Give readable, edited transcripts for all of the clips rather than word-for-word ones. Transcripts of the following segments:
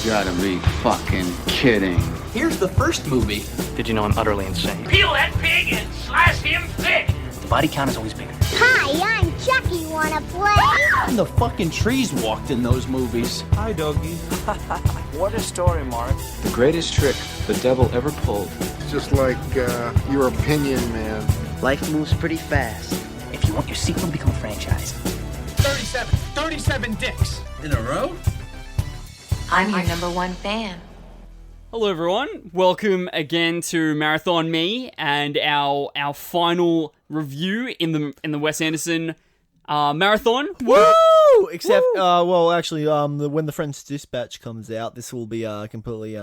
Gotta be fucking kidding. Here's the first movie. Did you know I'm utterly insane? Peel that pig and slice him thick. The body count is always bigger. Hi, I'm Chucky. Wanna play? The fucking trees walked in those movies. Hi, doggy. What a story, Mark. The greatest trick the devil ever pulled. It's just like your opinion, man. Life moves pretty fast. If you want your sequel to become a franchise. 37 dicks. In a row? I'm your number one fan. Hello everyone, welcome again to Marathon Me and our final review in the Wes Anderson marathon. Woo! Except, well, actually, when the French Dispatch comes out, this will be completely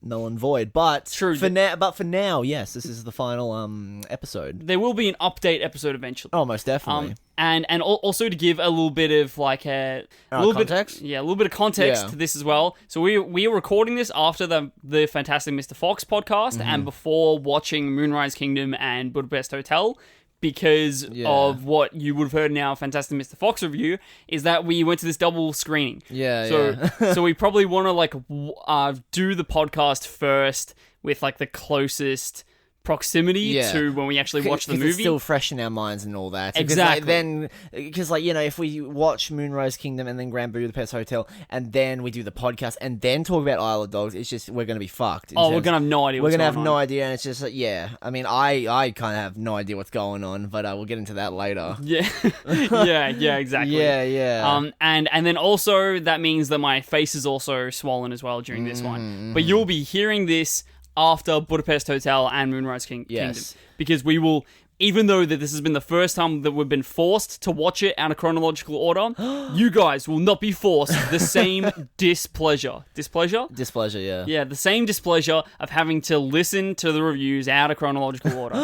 null and void. But True. for now, yes, this is the final episode. There will be an update episode eventually. Oh, most definitely. And also to give a little bit of like a little context? a little bit of context to this as well. So we are recording this after the Fantastic Mr. Fox podcast and before watching Moonrise Kingdom and Budapest Hotel. Because of what you would have heard in our Fantastic Mr. Fox review, is that we went to this double screening. So we probably want to do the podcast first with like the closest proximity to when we actually watch the movie. It's still fresh in our minds and all that. Exactly. Because if we watch Moonrise Kingdom and then Grand Budapest Hotel and then we do the podcast and then talk about Isle of Dogs, it's just, we're going to be fucked. We're going to have no idea what's going on. We're going to have no idea, and it's just, I mean, I kind of have no idea what's going on, but we'll get into that later. Yeah. yeah, exactly. Yeah. And then also, that means that my face is also swollen as well during this one. But you'll be hearing this after Budapest Hotel and Moonrise Kingdom. Because we will, even though that this has been the first time that we've been forced to watch it out of chronological order, you guys will not be forced the same displeasure. Displeasure? Displeasure, yeah. Yeah, the same displeasure of having to listen to the reviews out of chronological order.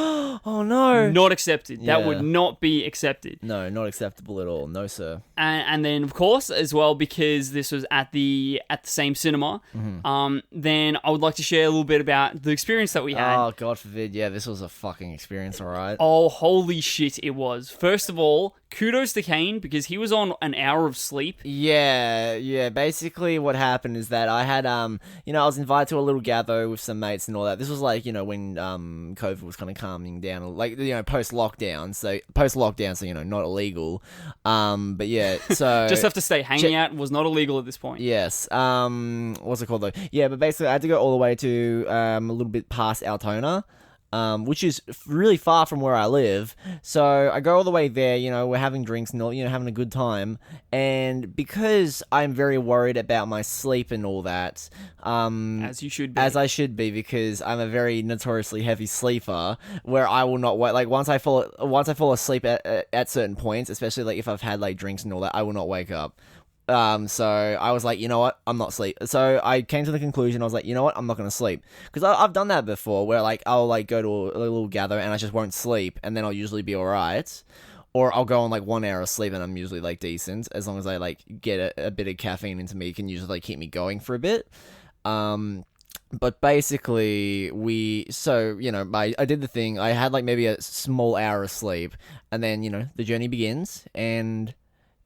Oh, no. Not accepted. Yeah. That would not be accepted. No, not acceptable at all. No, sir. And then, of course, as well, because this was at the same cinema, then I would like to share a little bit about the experience that we had. Oh, God forbid. Yeah, this was a fucking experience, all right? Oh, holy shit, it was. First of all, kudos to Kane, because he was on an hour of sleep. Yeah. Basically, what happened is that I had, I was invited to a little gather with some mates and all that. This was like, when COVID was kind of calming down, like, post-lockdown, so not illegal. But yeah, so... Just have to stay. Hanging out was not illegal at this point. Yes. What's it called, though? Yeah, but basically, I had to go all the way to a little bit past Altona. Which is really far from where I live. So I go all the way there, we're having drinks and all, having a good time. And because I'm very worried about my sleep and all that, as you should be. As I should be, because I'm a very notoriously heavy sleeper, where I will not wake, like once I fall asleep at certain points, especially like if I've had like drinks and all that, I will not wake up. So I was like, you know what, I'm not sleep. So I came to the conclusion, I was like, you know what, I'm not going to sleep. Because I've done that before, where like, I'll like go to a little gather and I just won't sleep, and then I'll usually be alright. Or I'll go on like 1 hour of sleep and I'm usually like decent, as long as I like get a bit of caffeine into me, it can usually like keep me going for a bit. But basically, I did the thing, I had like maybe a small hour of sleep, and then, the journey begins, and...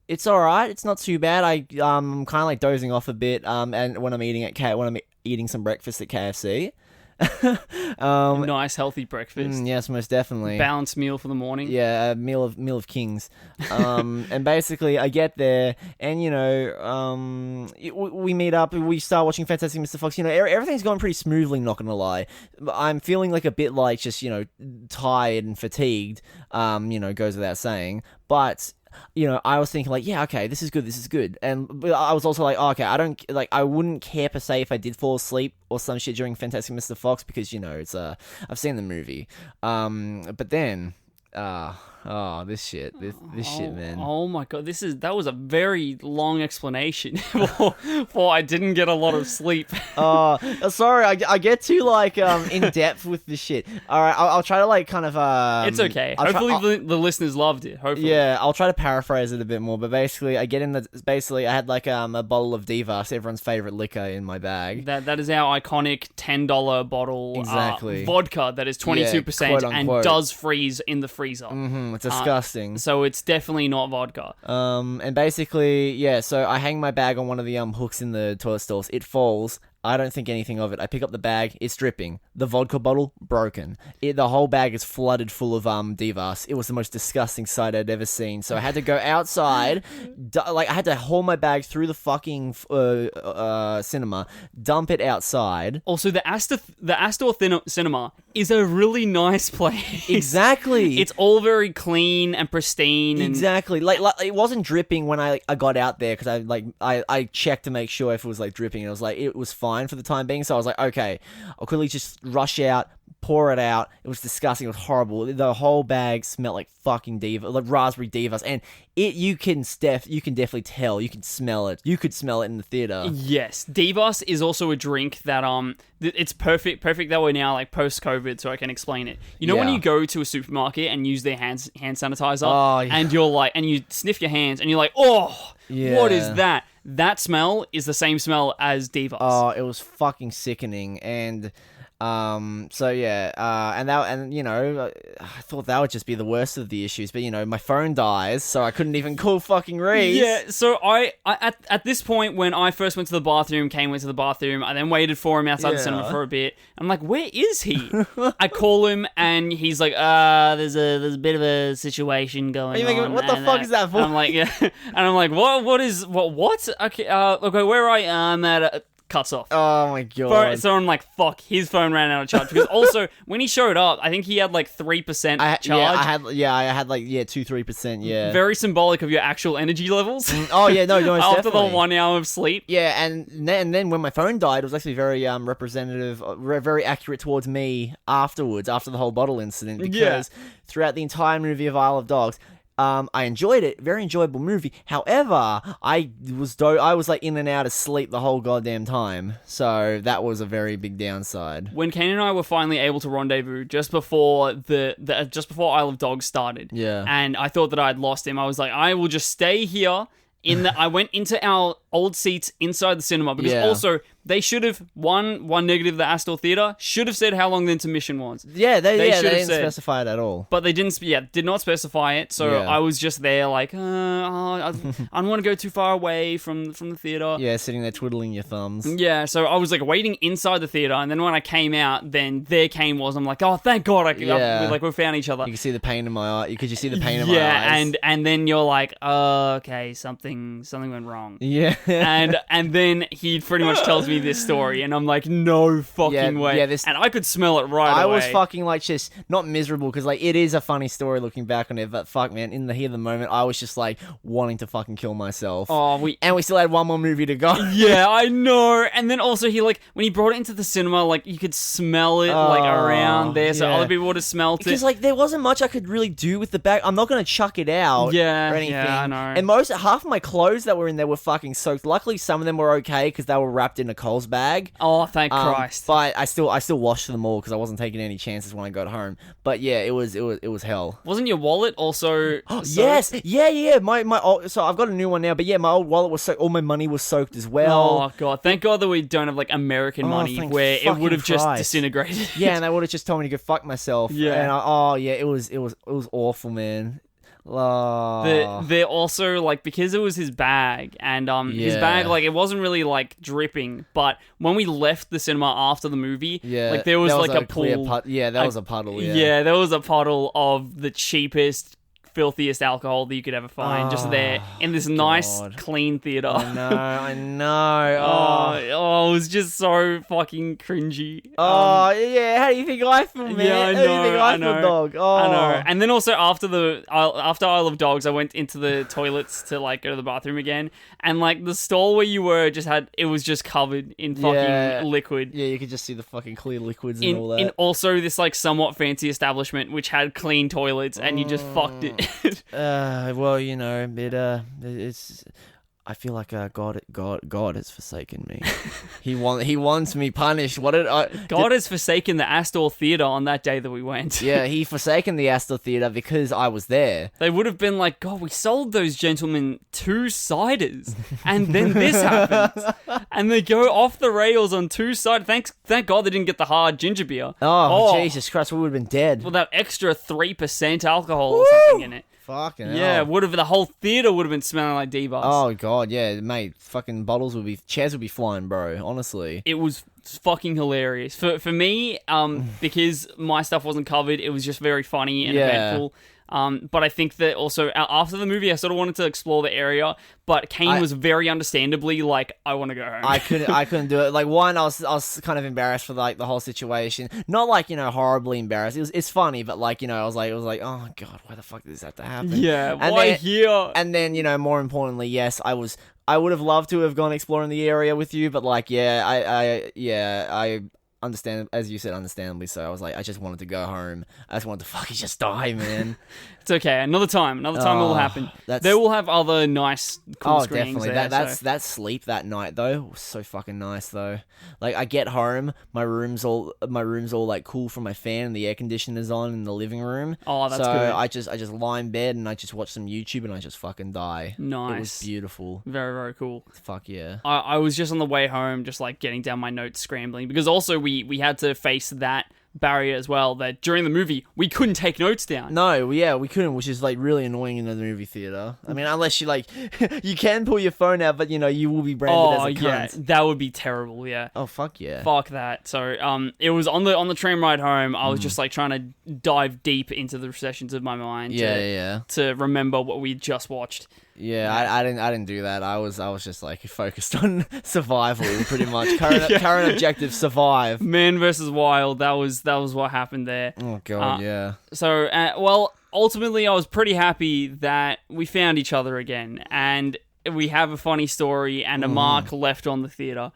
It's alright, it's not too bad. I'm kind of like dozing off a bit, and when I'm eating some breakfast at KFC. Nice, healthy breakfast. Yes, most definitely. Balanced meal for the morning. Yeah, a meal of kings. And basically, I get there, and we meet up, we start watching Fantastic Mr. Fox. Everything's going pretty smoothly. Not gonna lie, I'm feeling like a bit like just tired and fatigued. Goes without saying, but. I was thinking like, yeah, okay, this is good. And I was also like, oh, okay, I wouldn't care per se if I did fall asleep or some shit during Fantastic Mr. Fox, because, it's, I've seen the movie. But then, this shit, man. Oh my god, that was a very long explanation for I didn't get a lot of sleep. Sorry, I get too in depth with this shit. All right, I'll try to kind of. It's okay. Hopefully the listeners loved it. Hopefully. Yeah, I'll try to paraphrase it a bit more. But basically, I had a bottle of Divas, everyone's favorite liquor, in my bag. That is our iconic $10 bottle. Exactly. Vodka that is 22% and does freeze in the freezer. Mm-hmm. It's disgusting. So it's definitely not vodka. And basically, yeah, so I hang my bag on one of the hooks in the toilet stalls. It falls. I don't think anything of it. I pick up the bag. It's dripping. The vodka bottle, broken. The whole bag is flooded full of Divas. It was the most disgusting sight I'd ever seen. So I had to go outside. I had to haul my bag through the fucking cinema, dump it outside. Also, the Astor Cinema is a really nice place. Exactly. It's all very clean and pristine. Exactly. Like it wasn't dripping when I got out there because I checked to make sure if it was like dripping. And it was like it was fine for the time being. So I was like, okay, I'll quickly just rush out, pour it out. It was disgusting. It was horrible. The whole bag smelled like fucking diva, like raspberry divas, and you can definitely tell. You can smell it. You could smell it in the theater. Yes, Divas is also a drink that it's perfect that we're now like post COVID, so I can explain it. You know when you go to a supermarket and use their hand sanitizer, and you're like, and you sniff your hands, and you're like, oh, what is that? That smell is the same smell as Divas. Oh, it was fucking sickening, and so yeah, and you know, I thought that would just be the worst of the issues, but you know, my phone dies, so I couldn't even call fucking Rhys. Yeah, so I at this point when I first went to the bathroom, Kane went to the bathroom, I then waited for him outside the cinema for a bit. I'm like, where is he? I call him and he's like, there's a bit of a situation going on. What the fuck is that for? I'm like, yeah, and I'm like, what? Okay, okay, where I am at. Cuts off. Oh my god. So I'm like, fuck, his phone ran out of charge. Because also, when he showed up, I think he had like 3% charge. I had like 2-3%, yeah. Very symbolic of your actual energy levels. Oh yeah, no, After definitely. the 1 hour of sleep. Yeah, and then when my phone died, it was actually very representative, very accurate towards me afterwards, after the whole bottle incident, because throughout the entire movie of Isle of Dogs, I enjoyed it. Very enjoyable movie. However, I was like in and out of sleep the whole goddamn time. So that was a very big downside. When Kane and I were finally able to rendezvous just before just before Isle of Dogs started. Yeah. And I thought that I'd lost him. I was like, I will just stay here. I went into our old seats inside the cinema because also they should have one negative. The Astor Theatre should have said how long the intermission was. Yeah, they didn't specify it at all. But they did not specify it. So I was just there like, I don't want to go too far away from the theater. Yeah, sitting there twiddling your thumbs. Yeah, so I was like waiting inside the theater, and then when I came out, then there Kane was. I'm like, oh, thank God, we found each other. You could see the pain in my eye. Could you see the pain in my eyes? Yeah, and then you're like, oh, okay, something went wrong. Yeah. and then he pretty much tells me this story, and I'm like, no fucking way. Yeah, and I could smell it right away. I was fucking like just not miserable because like it is a funny story looking back on it, but fuck man, in the heat of the moment, I was just like wanting to fucking kill myself. Oh, we still had one more movie to go. Yeah, I know. And then also he like when he brought it into the cinema, like you could smell it like around there, so other people would have smelled it. Because like there wasn't much I could really do with the bag. I'm not gonna chuck it out. or anything. Yeah, I know. And half of my clothes that were in there were fucking soaked. Luckily, some of them were okay because they were wrapped in a Coles bag. Oh, thank Christ! But I still washed them all because I wasn't taking any chances when I got home. But yeah, it was hell. Wasn't your wallet also? Yes, yeah. My old, so I've got a new one now. But yeah, my old wallet was soaked. All my money was soaked as well. Oh god! Thank God that we don't have like American money where it would have just disintegrated. Yeah, and they would have just told me to go fuck myself. Yeah. And it was awful, man. They're also like because it was his bag and his bag like it wasn't really like dripping, but when we left the cinema after the movie, like there was like a pool. That was a puddle. Yeah, there was a puddle of the cheapest, filthiest alcohol that you could ever find just there in this nice clean theater. I know. It was just so fucking cringy. How do you think I feel, man? Yeah, I know. How do you think I feel, dog? I know. And then also after Isle of Dogs, I went into the toilets to like go to the bathroom again, and like the stall where you were it was just covered in fucking liquid. Yeah, you could just see the fucking clear liquids and all that. In also this like somewhat fancy establishment which had clean toilets, and you just fucked it. Well, you know, it's. I feel like God has forsaken me. He wants me punished. God has forsaken the Astor Theatre on that day that we went. Yeah, he forsaken the Astor Theatre because I was there. They would have been like, God, we sold those gentlemen 2 ciders, and then this happens, and they go off the rails on 2 ciders. Thank God they didn't get the hard ginger beer. Oh, Jesus Christ, we would have been dead. Well, that extra 3% alcohol or something in it. Fucking yeah, hell. The whole theater would have been smelling like D-Bus. Oh God, yeah, mate. Fucking chairs would be flying, bro. Honestly, it was fucking hilarious for me. Because my stuff wasn't covered, it was just very funny and eventful. But I think that also after the movie, I sort of wanted to explore the area, but Kane was very understandably like, I want to go home. I couldn't do it. Like, one, I was kind of embarrassed for like the whole situation. Not like, horribly embarrassed. it's funny, but like, I was like, oh God, why the fuck did this have to happen? Yeah, why here? And then, more importantly, yes, I would have loved to have gone exploring the area with you, but like, I understand, as you said, understandably so. I was like, I just wanted to go home. I just wanted to fucking just die, man. It's okay. Another time it will happen. They will have other nice, cool screenings. Definitely. There, that sleep that night though was so fucking nice though. Like, I get home, my room's all like cool from my fan, and the air conditioner's on in the living room. Oh, that's so good. I just lie in bed and I just watch some YouTube and I just fucking die. Nice. It was beautiful. Very, very cool. Fuck yeah. I was just on the way home, just like getting down my notes, scrambling, because also we had to face that barrier as well, that during the movie we couldn't take notes down. No, yeah, we couldn't, which is like really annoying in the movie theater. I mean, unless you like you can pull your phone out, but you will be branded as a cunt. Yeah, that would be terrible. Yeah. Oh fuck yeah. Fuck that. So it was on the train ride home. I was just like trying to dive deep into the recessions of my mind. To remember what we just watched. Yeah, I didn't do that. I was just like focused on survival, pretty much. Current objective, survive. Man versus wild. That was what happened there. Oh God, yeah. So ultimately, I was pretty happy that we found each other again, and we have a funny story and a mark left on the theater.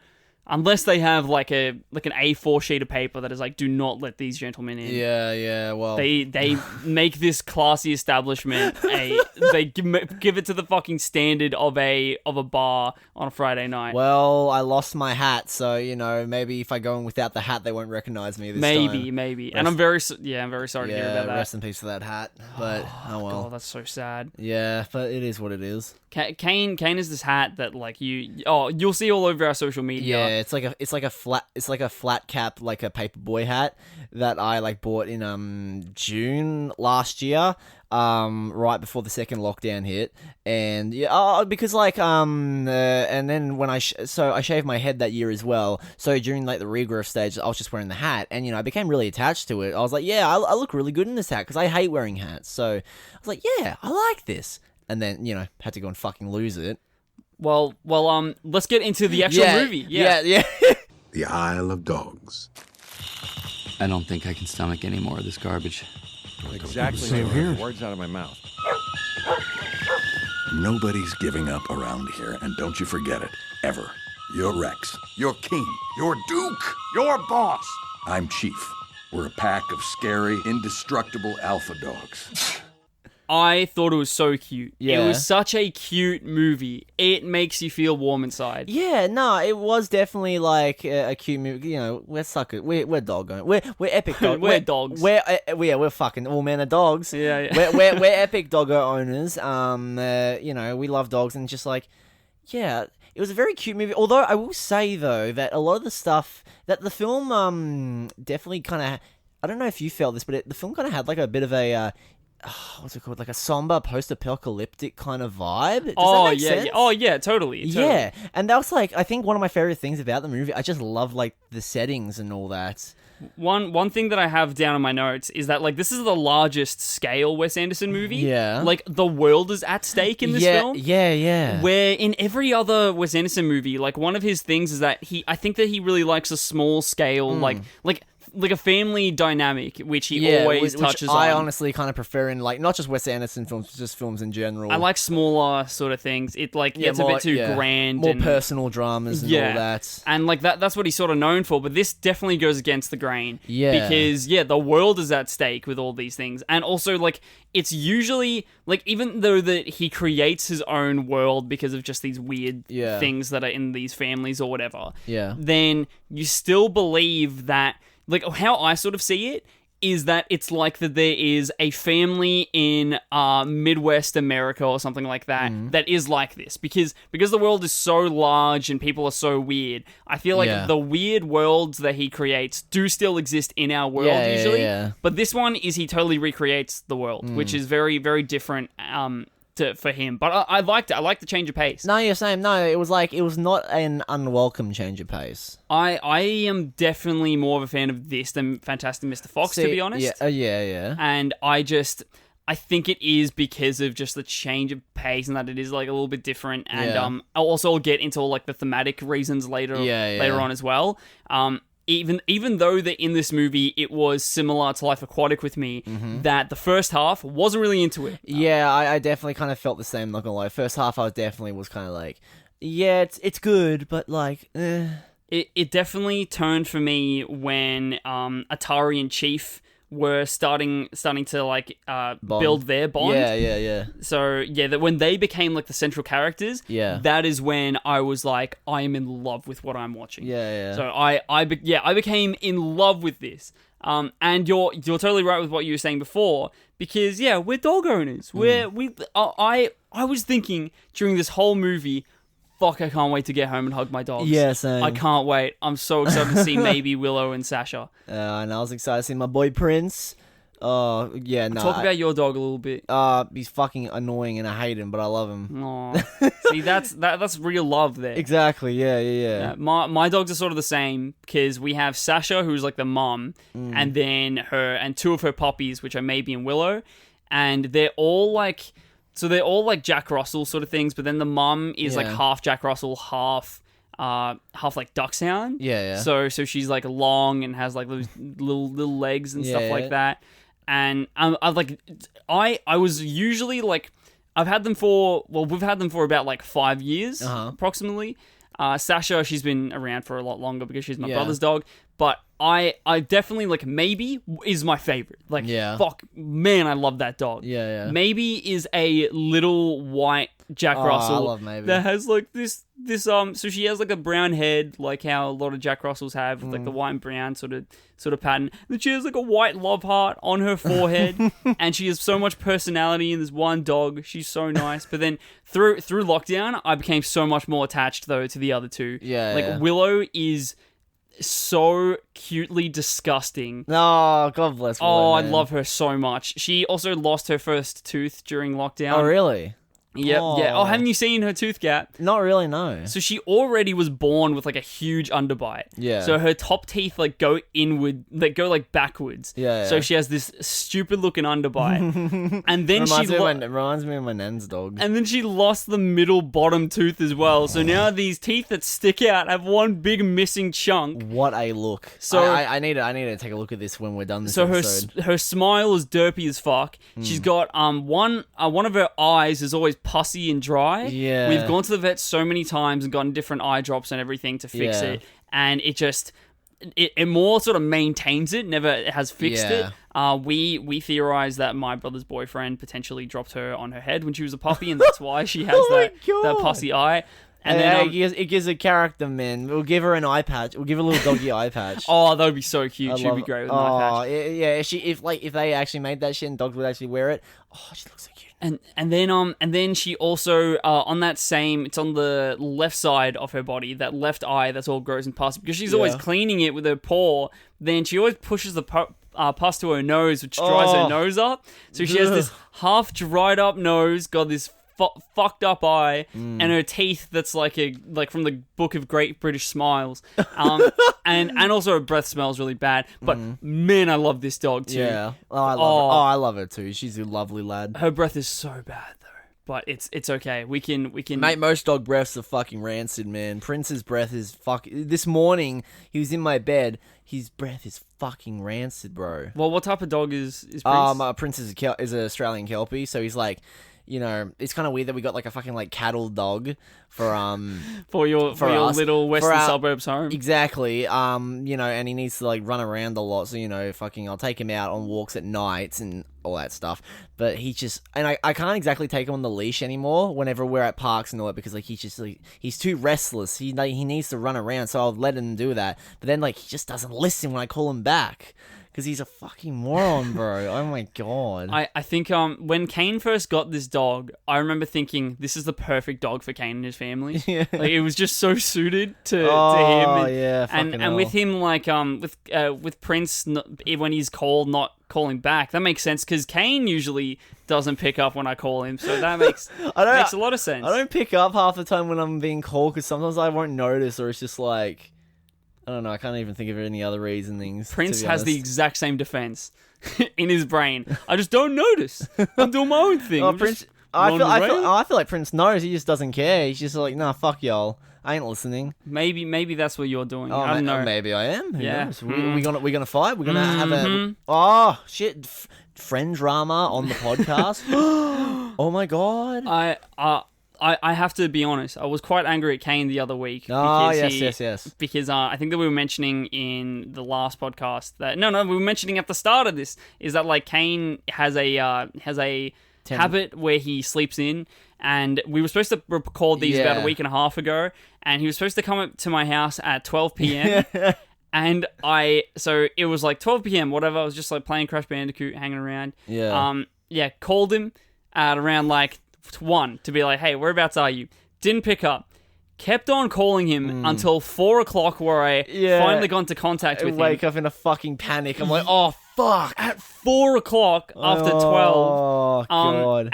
Unless they have like an A4 sheet of paper that is like, do not let these gentlemen in. Yeah, well. They make this classy establishment they give it to the fucking standard of a bar on a Friday night. Well, I lost my hat, so maybe if I go in without the hat, they won't recognize me this time. Maybe. And I'm very sorry to hear about that. Rest in peace for that hat. But oh well. God, that's so sad. Yeah, but it is what it is. Kane is this hat that like you'll see all over our social media. Yeah, it's like a flat cap, like a paperboy hat that I like bought in June last year, right before the second lockdown hit, and because like and then when I shaved my head that year as well. So during like the regrowth stage, I was just wearing the hat, and I became really attached to it. I was like, yeah, I look really good in this hat because I hate wearing hats. So I was like, yeah, I like this. And then, had to go and fucking lose it. Well, let's get into the actual movie. Yeah. The Isle of Dogs. I don't think I can stomach any more of this garbage. Exactly. Same here. Words out of my mouth. Nobody's giving up around here, and don't you forget it, ever. You're Rex. You're King. You're Duke. You're boss. I'm Chief. We're a pack of scary, indestructible alpha dogs. I thought it was so cute. Yeah. It was such a cute movie. It makes you feel warm inside. Yeah, no, it was definitely like a cute movie. We're suckers. We're dog owners. We're epic dog. We're dogs. We're fucking all men are dogs. Yeah. We're epic doggo owners. We love dogs, and just like, yeah, it was a very cute movie. Although I will say though that a lot of the stuff that the film definitely kind of, I don't know if you felt this, but the film kind of had like a bit of a what's it called? Like a somber post-apocalyptic kind of vibe. Does that make sense? Yeah. Oh yeah, totally. Yeah, and that was like, I think one of my favorite things about the movie. I just love like the settings and all that. One thing that I have down in my notes is that like this is the largest scale Wes Anderson movie. Yeah. Like the world is at stake in this film. Yeah. Where in every other Wes Anderson movie, like one of his things is that I think that he really likes a small scale, like a family dynamic, which he always touches I on. honestly kind of prefer in like not just Wes Anderson films, but just films in general. I like smaller sort of things. It like gets a bit too grand, more and personal dramas and all that. And like that's what he's sort of known for. But this definitely goes against the grain. Yeah, because the world is at stake with all these things, and also like it's usually like even though that he creates his own world because of just these weird things that are in these families or whatever. Yeah, then you still believe that, like, how I sort of see it is that it's like that there is a family in Midwest America or something like that that is like this because the world is so large and people are so weird. I feel like the weird worlds that he creates do still exist in our world usually, but this one is he totally recreates the world, which is very, very different for him. But I liked it. I liked the change of pace. No, you're saying no. It was like it was not an unwelcome change of pace. I am definitely more of a fan of this than Fantastic Mr. Fox, to be honest. Yeah. And I think it is because of just the change of pace and that it is like a little bit different. And I'll get into all like the thematic reasons later on as well. Even though that in this movie it was similar to Life Aquatic with me, that the first half wasn't really into it. I definitely kind of felt the same, not gonna lie. First half I definitely was kind of like, it's good, but like, It definitely turned for me when Atari and Chief were starting to like build their bond. Yeah. So that when they became like the central characters, that is when I was like, I am in love with what I'm watching. Yeah. So I became in love with this. And you're totally right with what you were saying before, because we're dog owners. I was thinking during this whole movie, fuck, I can't wait to get home and hug my dogs. Yeah, same. I can't wait. I'm so excited to see maybe Willow and Sasha. And I was excited to see my boy Prince. Oh, yeah, no. Talk about your dog a little bit. He's fucking annoying and I hate him, but I love him. Aww. See, that's real love there. Exactly, yeah. My dogs are sort of the same, because we have Sasha, who's like the mom, and then her, and two of her puppies, which are Maybe and Willow, and they're all like Jack Russell sort of things, but then the mum is like half Jack Russell, half like Dachshund. Yeah. So she's like long and has like those little legs and stuff like that. And I was usually like, we've had them for about like 5 years approximately. Sasha, she's been around for a lot longer because she's my brother's dog. But I definitely, like, Maybe is my favorite. Like, fuck, man, I love that dog. Yeah. Maybe is a little white Jack Russell. I love Maybe. That has, like, this, so she has, like, a brown head, like how a lot of Jack Russells have, with, like, the white and brown sort of pattern. And she has, like, a white love heart on her forehead, and she has so much personality in this one dog. She's so nice. But then, through lockdown, I became so much more attached, though, to the other two. Willow is so cutely disgusting. Oh, God bless Willow, Oh, man. I love her so much. She also lost her first tooth during lockdown. Oh, really? Yep, yeah. Oh, haven't you seen her tooth gap? Not really, no. So she already was born with like a huge underbite. Yeah. So her top teeth like go inward, like go like backwards. Yeah. So she has this stupid looking underbite. And then reminds me of my nan's dog. And then she lost the middle bottom tooth as well. So now these teeth that stick out have one big missing chunk. What a look. So I need to take a look at this when we're done this episode. Her smile is derpy as fuck. She's got one of her eyes is always pussy and dry. Yeah. We've gone to the vet so many times and gotten different eye drops and everything to fix it, and it just it more sort of maintains it, never has fixed it. We theorize that my brother's boyfriend potentially dropped her on her head when she was a puppy, and that's why she has that pussy eye. And then it gives a character, man. We'll give her an eye patch. We'll give her a little doggy eye patch. Oh, that would be so cute. She'd be great with an eye patch. Yeah. If they actually made that shit and dogs would actually wear it, she looks so cute. And then she also on that same, it's on the left side of her body, that left eye that's all gross and pus, because she's always cleaning it with her paw. Then she always pushes the pus to her nose, which dries her nose up. So she has this half dried up nose, got this fucked up eye, and her teeth that's like from the Book of Great British Smiles, and also her breath smells really bad. But man, I love this dog too. Yeah, I love her. I love her too. She's a lovely lad. Her breath is so bad though. but it's okay. We can. Mate, most dog breaths are fucking rancid, man. Prince's breath is This morning, he was in my bed. His breath is fucking rancid, bro. Well, what type of dog is Prince? Prince is an Australian Kelpie, so he's like, you know, it's kind of weird that we got like a fucking like cattle dog for your little western suburbs home. Exactly. You know, and he needs to like run around a lot, so you know, fucking I'll take him out on walks at nights and all that stuff. But he just, and I can't exactly take him on the leash anymore whenever we're at parks and all that, because like he's just like, he's too restless. He needs to run around, so I'll let him do that. But then like he just doesn't listen when I call him back. Because he's a fucking moron, bro. Oh my god. I think when Kane first got this dog, I remember thinking, this is the perfect dog for Kane and his family. Yeah. Like, it was just so suited to him. Oh, yeah, fucking and hell. with him, like, with Prince, when he's called, not calling back, that makes sense, because Kane usually doesn't pick up when I call him, so that makes a lot of sense. I don't pick up half the time when I'm being called, because sometimes I won't notice, or it's just like, I don't know, I can't even think of any other reasonings. Prince has the exact same defense in his brain. I just don't notice. I'm doing my own thing. I feel like Prince knows. He just doesn't care. He's just like, nah, fuck y'all. I ain't listening. Maybe that's what you're doing. Oh, I don't know. Maybe I am. Who Yeah. knows? We're gonna fight. We're gonna have a shit friend drama on the podcast. Oh my god. I have to be honest. I was quite angry at Kane the other week. Oh, Because yes. Because I think that we were mentioning in the last podcast that we were mentioning at the start of this is that like Kane has a habit where he sleeps in, and we were supposed to record these about a week and a half ago, and he was supposed to come up to my house at 12 p.m. And so it was like 12 p.m. whatever. I was just like playing Crash Bandicoot, hanging around. Called him at around like 1 to be like, hey, whereabouts are you? Didn't pick up. Kept on calling him until 4 o'clock, where I finally got into contact with him. Wake up in a fucking panic. I'm like, oh fuck. At 4 o'clock after 12. Oh god.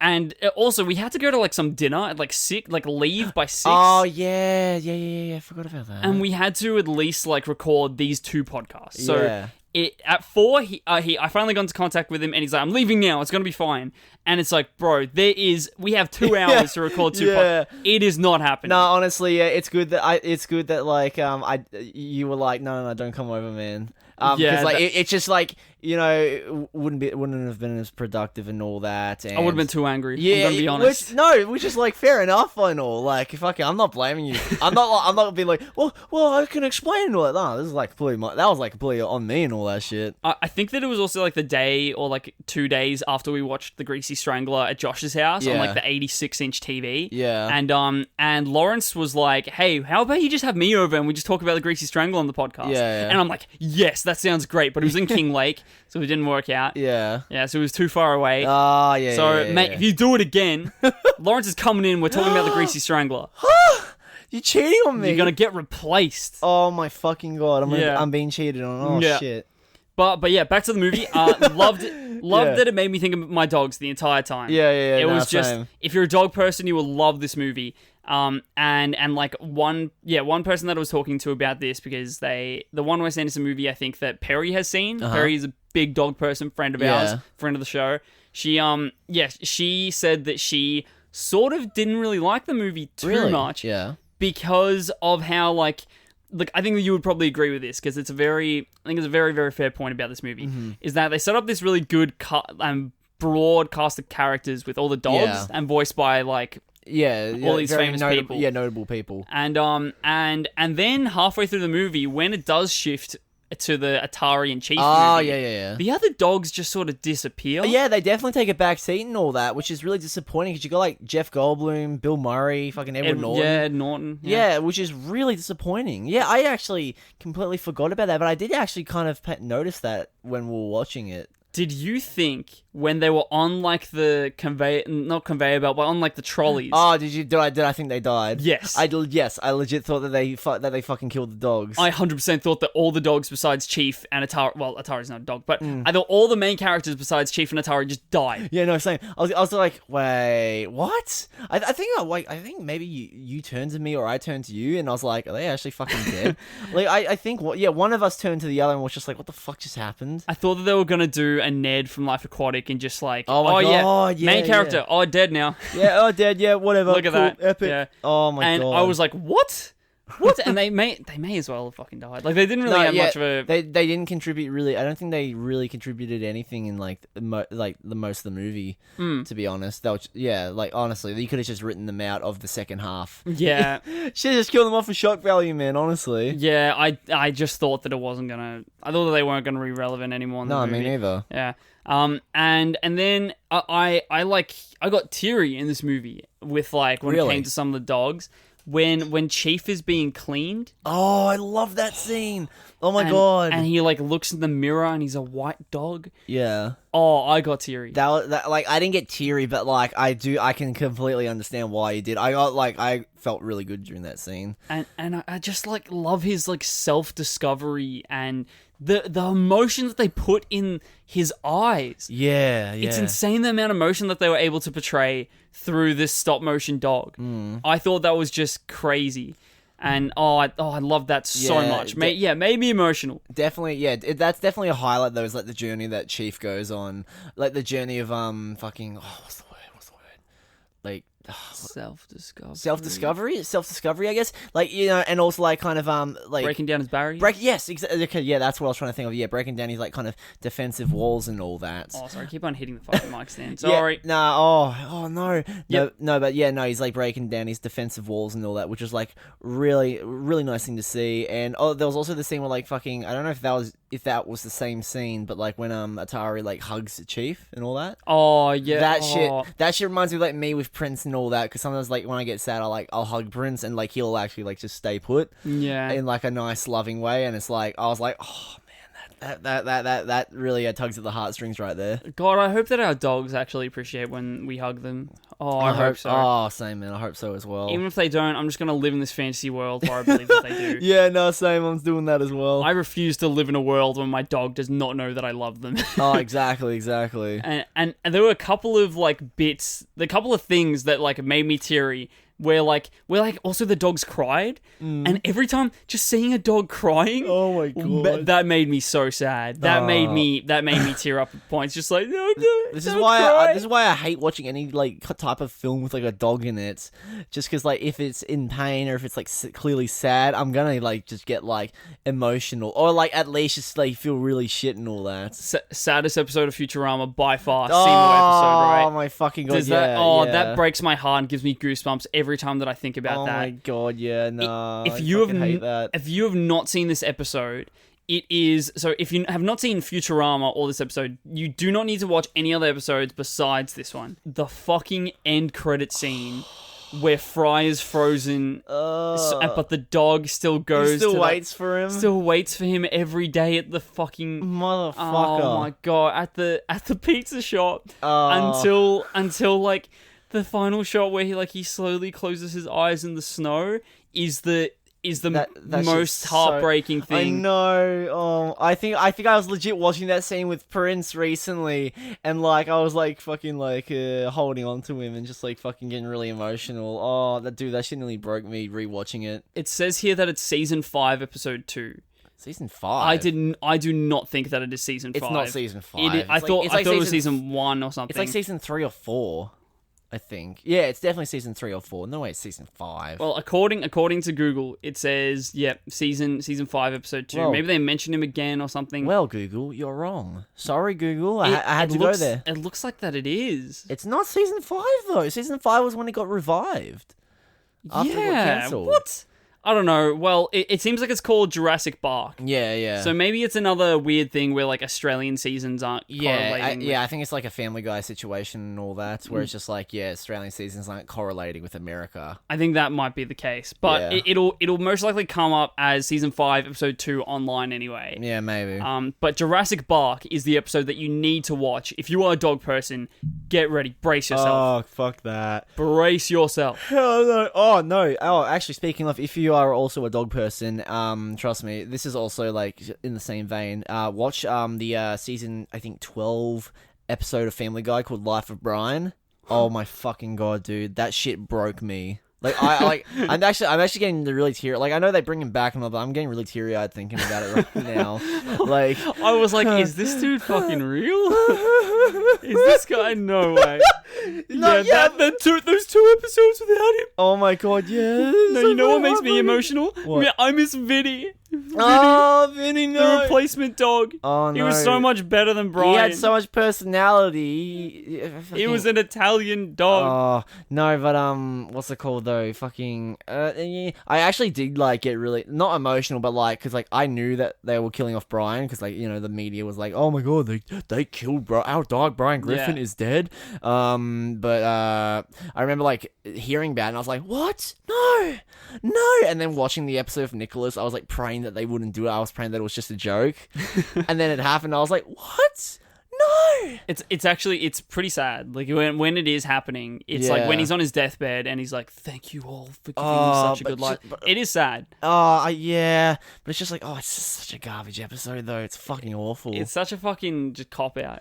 And also we had to go to like some dinner at like 6, like leave by 6. Oh yeah. I forgot about that. And we had to at least like record these 2 podcasts. So Yeah. At 4, I finally got into contact with him, and he's like, I'm leaving now, it's gonna be fine. And it's like, bro, we have 2 hours to record 2 podcasts. It is not happening. No, honestly, yeah, it's good that like you were like, no, don't come over, man. Because like it's just like, you know, it wouldn't have been as productive and all that. And I would have been too angry. Yeah, I'm gonna be honest. Which is like fair enough and all. Like, fuck it, I'm not blaming you. I'm not being like, well, I can explain and all that. No, this is like that was like completely on me and all that shit. I think that it was also like the day or like 2 days after we watched The Greasy Strangler at Josh's house on like the 86-inch TV. Yeah. And Lawrence was like, hey, how about you just have me over and we just talk about The Greasy Strangler on the podcast? Yeah. And I'm like, yes, that sounds great. But it was in King Lake, so it didn't work out. Yeah. Yeah, so it was too far away. Oh, yeah. So, mate, if you do it again, Lawrence is coming in. We're talking about The Greasy Strangler. You're cheating on me. You're gonna get replaced. Oh my fucking god! I'm being cheated on. Oh shit. But yeah, back to the movie. Loved that it made me think of my dogs the entire time. Yeah. It was just same. If you're a dog person, you will love this movie. And like one person that I was talking to about this, because the one Wes Anderson movie I think that Perry has seen. Perry is a big dog person, friend of ours, friend of the show. She said that she sort of didn't really like the movie too much. Yeah. Because of how like I think that you would probably agree with this, because it's a very very fair point about this movie, is that they set up this really good broad cast of characters with all the dogs and voiced by like all these famous people. Yeah, notable people. And then halfway through the movie, when it does shift to the Atari and Chief movie, yeah. the other dogs just sort of disappear. Yeah, they definitely take a back seat and all that, which is really disappointing, because you got like Jeff Goldblum, Bill Murray, fucking Edward Norton. Yeah, Ed Norton. Yeah, which is really disappointing. Yeah, I actually completely forgot about that, but I did actually kind of notice that when we were watching it. Did you think when they were on like the not conveyor belt, but on like the trolleys? Oh, did I think they died? Yes. I legit thought that they fucking killed the dogs. I 100% thought that all the dogs besides Chief and Atari, well, Atari's not a dog, but I thought all the main characters besides Chief and Atari just died. Yeah, no, same. I was like, wait, what? I think maybe you turned to me or I turned to you, and I was like, are they actually fucking dead? I think one of us turned to the other and was just like, what the fuck just happened? I thought that they were gonna do a Ned from Life Aquatic and just like, Oh my God, main character, dead now. Yeah, dead, yeah, whatever. Look at cool, that. epic. Yeah. Oh my and God. I was like, what? What? And they may as well have fucking died. Like, they didn't really have much of a... They didn't contribute really. I don't think they really contributed anything in like the most of the movie. To be honest, they were, like honestly, you could have just written them out of the second half. Yeah, should have just killed them off for shock value, man. Honestly. Yeah, I just thought that it wasn't gonna. I thought that they weren't gonna be relevant anymore. In the movie. Me neither. Yeah. And then I got teary in this movie with like when it came to some of the dogs. When Chief is being cleaned. Oh, I love that scene. Oh my God. And he like looks in the mirror and he's a white dog. Yeah. Oh, I got teary. That like I didn't get teary, but like I can completely understand why you did. I felt really good during that scene. And I just like love his like self-discovery and the emotion that they put in his eyes. Yeah. It's insane the amount of emotion that they were able to portray through this stop motion dog. I thought that was just crazy. And I love that so much. Made me emotional. Definitely, yeah. That's definitely a highlight though, is like the journey that Chief goes on. Like the journey of what's the word? Like self-discovery, I guess. Like, you know, and also like kind of like breaking down his barriers. Yes, exactly. Okay, yeah, that's what I was trying to think of. Yeah, breaking down his like kind of defensive walls and all that. Oh, sorry, keep on hitting the fucking mic stand. Sorry. No. Yep. No, he's like breaking down his defensive walls and all that, which was like really, really nice thing to see. And there was also the scene where like fucking, I don't know if that was the same scene, but like when Atari like hugs the Chief and all that. Oh yeah. That shit reminds me of like me with Prince and all that, because sometimes like when I get sad I'll hug Prince and like he'll actually like just stay put. Yeah. In like a nice loving way, and it's like I was like, oh man, that really tugs at the heartstrings right there. God, I hope that our dogs actually appreciate when we hug them. Oh, I hope so. Oh, same, man. I hope so as well. Even if they don't, I'm just going to live in this fantasy world where I believe that they do. Yeah, no, same. I'm doing that as well. I refuse to live in a world where my dog does not know that I love them. Oh, exactly. And there were a couple of like bits, a couple of things that like made me teary. Where also the dogs cried, and every time just seeing a dog crying, oh my God, that made me so sad. That made me tear up at points. Just like no, this is why I hate watching any like type of film with like a dog in it, just because like if it's in pain or if it's like clearly sad, I'm gonna like just get like emotional or like at least just like feel really shit and all that. Saddest episode of Futurama by far. Seymour episode, right? Oh my fucking God! That breaks my heart and gives me goosebumps every time that I think about that. Oh my God, yeah, no. If you have not seen this episode, it is so. If you have not seen Futurama or this episode, you do not need to watch any other episodes besides this one. The fucking end credit scene where Fry is frozen, but the dog still goes. Still waits for him. Still waits for him every day at the fucking motherfucker. Oh my God, at the pizza shop until like. The final shot where he slowly closes his eyes in the snow is the most heartbreaking thing. I know. Oh, I think I was legit watching that scene with Prince recently, and like I was like fucking like holding on to him and just like fucking getting really emotional. Oh, that shit nearly broke me rewatching it. It says here that it's season 5, episode 2. Season 5. I do not think that it is season 5. It's not season 5. I thought it was season 1 or something. It's like season 3 or 4. I think. Yeah, it's definitely season 3 or 4. No way, it's season 5. Well, according to Google, it says, season 5, episode 2. Well, maybe they mentioned him again or something. Well, Google, you're wrong. Sorry, Google. I had to go there. It looks like that it is. It's not season 5, though. Season 5 was when it got revived. After it got cancelled. What? I don't know. Well, it seems like it's called Jurassic Park. Yeah. So maybe it's another weird thing where like Australian seasons aren't correlating. I think it's like a Family Guy situation and all that, where it's just like, Australian seasons aren't correlating with America. I think that might be the case, but it'll most likely come up as season 5, episode 2 online anyway. Yeah, maybe. But Jurassic Park is the episode that you need to watch if you are a dog person. Get ready, brace yourself. Oh, fuck that. Brace yourself. Oh no. Oh, actually, speaking of, if you are also a dog person, trust me, this is also like in the same vein. Watch the season, I think 12 episode of Family Guy called Life of Brian. Oh my fucking God, dude, that shit broke me. I'm actually getting really teary. Like, I know they bring him back and all, but I'm getting really teary eyed thinking about it right now. Like, I was like, is this dude fucking real? Is this guy? No way. Those 2 episodes without him. Oh my god, yeah. No, you know what makes me emotional? What? I miss Vinny. Oh, Vinny, no. The replacement dog. Oh, no. He was so much better than Brian. He had so much personality. He was an Italian dog. Oh, no, but, what's it called, though? Fucking, I actually did, like, get really, not emotional, but, like, because, like, I knew that they were killing off Brian, because, like, you know, the media was like, oh my god, they killed our dog, Brian Griffin is dead. But, I remember, like, hearing about it, and I was like, what? No! And then watching the episode of Nicholas, I was, like, praying that they wouldn't do it. I was praying that it was just a joke. And then it happened, I was like, what? No! It's pretty sad. Like, when it is happening, it's like when he's on his deathbed and he's like, thank you all for giving me such a good life. It is sad. Yeah. But it's just like, it's just such a garbage episode, though. It's fucking awful. It's such a fucking just cop-out.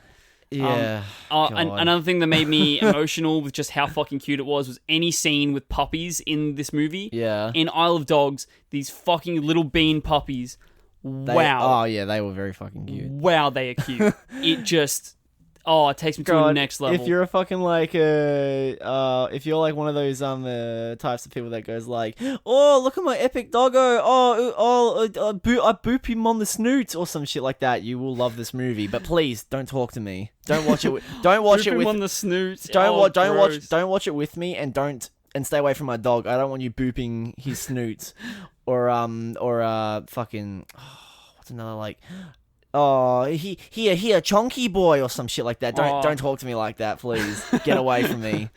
Yeah. Another thing that made me emotional with just how fucking cute it was any scene with puppies in this movie. Yeah. In Isle of Dogs, these fucking little bean puppies. Wow. Oh, yeah, they were very fucking cute. Wow, they are cute. It just... Oh, it takes me to the next level. If you're a fucking, like, if you're, like, one of those, types of people that goes, like, oh, look at my epic doggo, I boop him on the snoot, or some shit like that, you will love this movie. But please, don't talk to me. Don't watch it. Don't watch it with... Boop him on the snoot. Don't watch it with me, and stay away from my dog. I don't want you booping his snoot. Or fucking... what's another, like... Oh, he a chonky boy or some shit like that. Don't talk to me like that, please. Get away from me.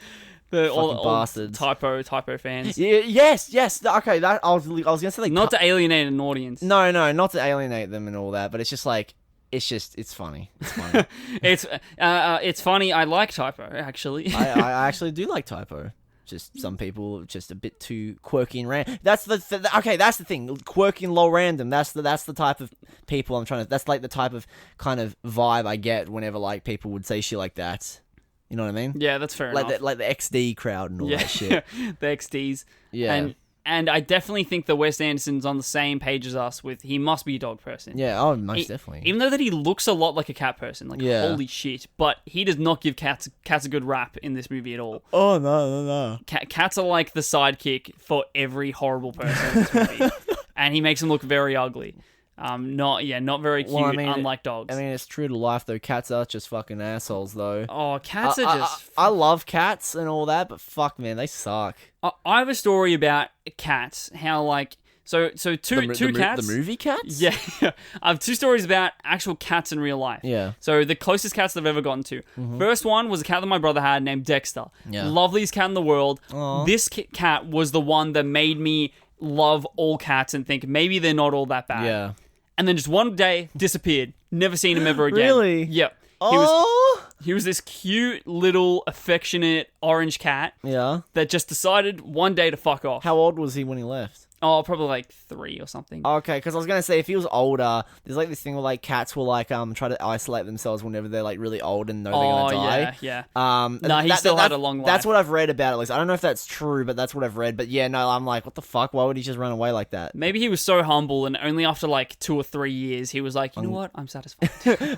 all bastards. Typo fans. Yeah, yes. Okay, that I was gonna say, like, not to alienate an audience. No, not to alienate them and all that. But it's just like it's funny. It's funny. It's funny. I like Typo actually. I actually do like Typo. Just some people just a bit too quirky and random. That's the thing. Quirky and low random. That's the type of people I'm trying to. That's like the type of kind of vibe I get whenever like people would say shit like that. You know what I mean? Yeah, that's fair enough. Like the XD crowd and all that shit. The XDs. Yeah. And I definitely think that Wes Anderson's on the same page as us with he must be a dog person. Yeah, most definitely. Even though that he looks a lot like a cat person, like holy shit. But he does not give cats a good rap in this movie at all. Oh, no. Cats are like the sidekick for every horrible person in this movie. And he makes them look very ugly. Not very cute, unlike dogs. I mean, it's true to life, though. Cats are just fucking assholes, though. Oh, cats are just... I love cats and all that, but fuck, man, they suck. I have a story about cats, how, like... So two cats... The movie cats? Yeah. I have 2 stories about actual cats in real life. Yeah. So the closest cats I've ever gotten to. Mm-hmm. First one was a cat that my brother had named Dexter. Yeah. Loveliest cat in the world. Aww. This cat was the one that made me love all cats and think maybe they're not all that bad. Yeah. And then just one day, disappeared. Never seen him ever again. Really? Yep. He was this cute, little, affectionate orange cat. Yeah. That just decided one day to fuck off. How old was he when he left? Oh, probably like 3 or something. Okay, because I was gonna say if he was older, there's like this thing where like cats will like try to isolate themselves whenever they're like really old and know they're gonna die. Yeah. No, he still had a long life. That's what I've read about it. At least I don't know if that's true, but that's what I've read. But yeah, no, I'm like, what the fuck? Why would he just run away like that? Maybe he was so humble, and only after like 2 or 3 years, he was like, you know what? I'm satisfied.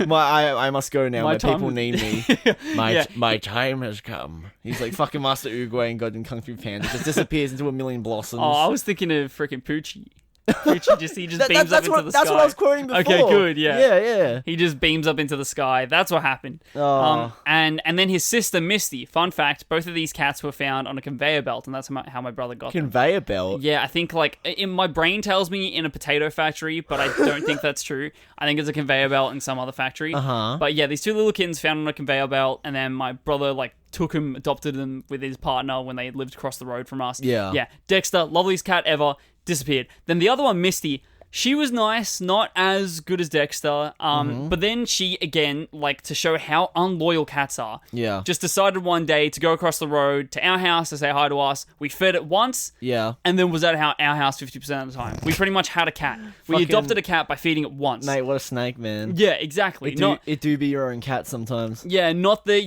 I must go now. My people need me. Yeah. My time has come. He's like fucking Master Oogway and God in Kung Fu Panda. Just disappears into a million blossoms. Oh, I was thinking of freaking Poochie. Poochie just beams up into the sky. That's what I was quoting before. Okay, good, yeah. Yeah. He just beams up into the sky. That's what happened. Oh. And then his sister, Misty. Fun fact, both of these cats were found on a conveyor belt, and that's how my brother got them. Conveyor belt? Yeah, I think, like, my brain tells me in a potato factory, but I don't think that's true. I think it's a conveyor belt in some other factory. Uh-huh. But yeah, these 2 little kittens found on a conveyor belt, and then my brother, like, adopted them with his partner when they lived across the road from us. Yeah. Yeah. Dexter, loveliest cat ever, disappeared. Then the other one, Misty, She was nice, not as good as Dexter. But then she, again, like to show how unloyal cats are, just decided one day to go across the road to our house to say hi to us. We fed it once, and then was at our house 50% of the time. We pretty much had a cat. We adopted a cat by feeding it once. Mate, what a snake, man. Yeah, exactly. It do be your own cat sometimes. Yeah, not that,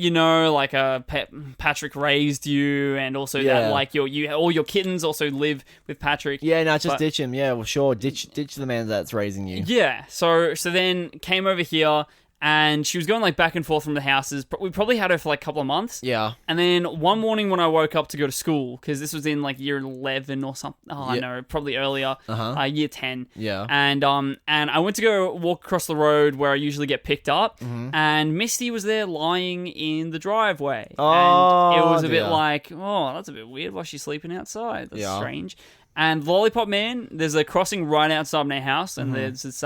like Patrick raised you, and also that like all your kittens also live with Patrick. Yeah, no, just ditch him. Yeah, well, sure, ditch the man that's raising you. Yeah, so then came over here, and she was going like back and forth from the houses. We probably had her for like a couple of months. Yeah. And then one morning when I woke up to go to school, because this was in like year 11 or something. Oh, no, probably earlier. Year 10. Yeah. And I went to go walk across the road where I usually get picked up, and Misty was there lying in the driveway. Oh, and it was a bit like, oh, that's a bit weird. Why is she sleeping outside? That's strange. And Lollipop Man, there's a crossing right outside my house, and there's this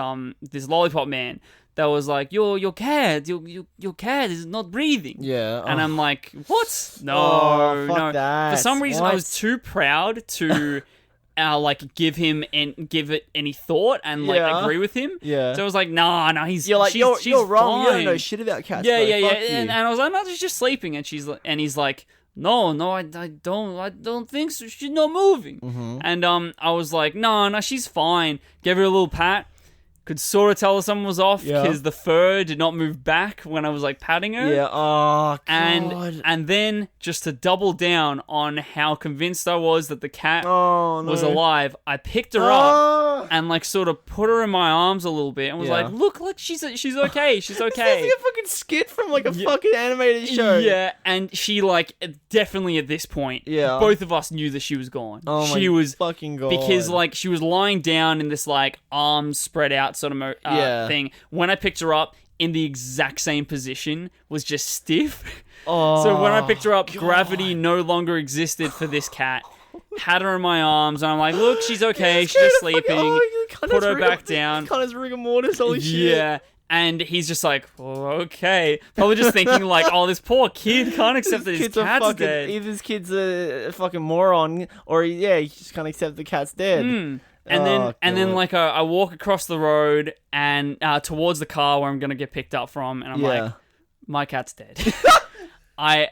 Lollipop Man that was like, your cat is not breathing. Yeah. And I'm like, what? No, no. fuck that. For some reason, I was too proud to like give it any thought and like agree with him. Yeah. So I was like, nah, he's you're like, she's you're wrong. fine. You don't know shit about cats. Yeah, bro. yeah. Fuck you. And I was like, no, she's just sleeping. And he's like, no, I don't think so. She's not moving. And I was like, no, she's fine. Gave her a little pat. Could sort of tell someone was off because the fur did not move back when I was like patting her. Yeah. Oh God. And then just to double down on how convinced I was that the cat was alive, I picked her up and like sort of put her in my arms a little bit and was like, look, she's okay. She's okay. This is like a fucking skit from like a fucking animated show. Yeah, and she like definitely at this point, both of us knew that she was gone. Oh my she was fucking God. Because like she was lying down in this like arms spread out sort of thing. When I picked her up, in the exact same position, was just stiff. So when I picked her up, gravity no longer existed for this cat. Had her in my arms, and I'm like, look, she's okay. She's just sleeping. Put her back down. Kind of rigor mortis, holy shit. Yeah. And he's just like, okay. Probably just thinking like, oh, this poor kid can't accept that his cat's dead. Either this kid's a fucking moron, or he just can't accept the cat's dead. And then like I walk across the road and towards the car where I'm gonna get picked up from, and I'm like, my cat's dead. I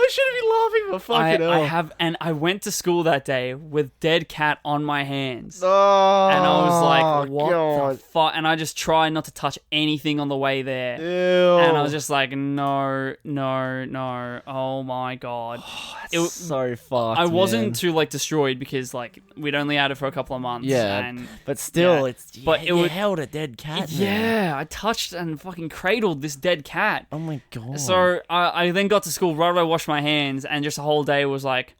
shouldn't be laughing, but fucking I went to school that day with dead cat on my hands. Oh, and I was like, what the fuck? And I just tried not to touch anything on the way there. Ew. And I was just like, no. Oh my God. It's so fucked, I wasn't too like destroyed because like we'd only had it for a couple of months. Yeah. But still, you held a dead cat. Yeah, I touched and fucking cradled this dead cat. Oh my God. So I then got to school right away, washed my hands, and just the whole day was like,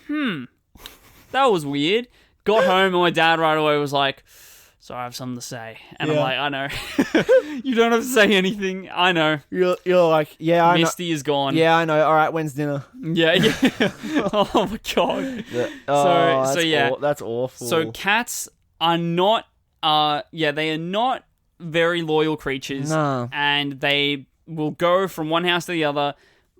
that was weird. Got home, and my dad right away was like, so I have something to say. And I'm like, I know. You don't have to say anything. I know. You're like, yeah, I know. Misty is gone. Yeah, I know. All right, when's dinner? Yeah. Oh my God. So yeah. That's awful. So cats are not, they are not very loyal creatures. No. And they will go from one house to the other,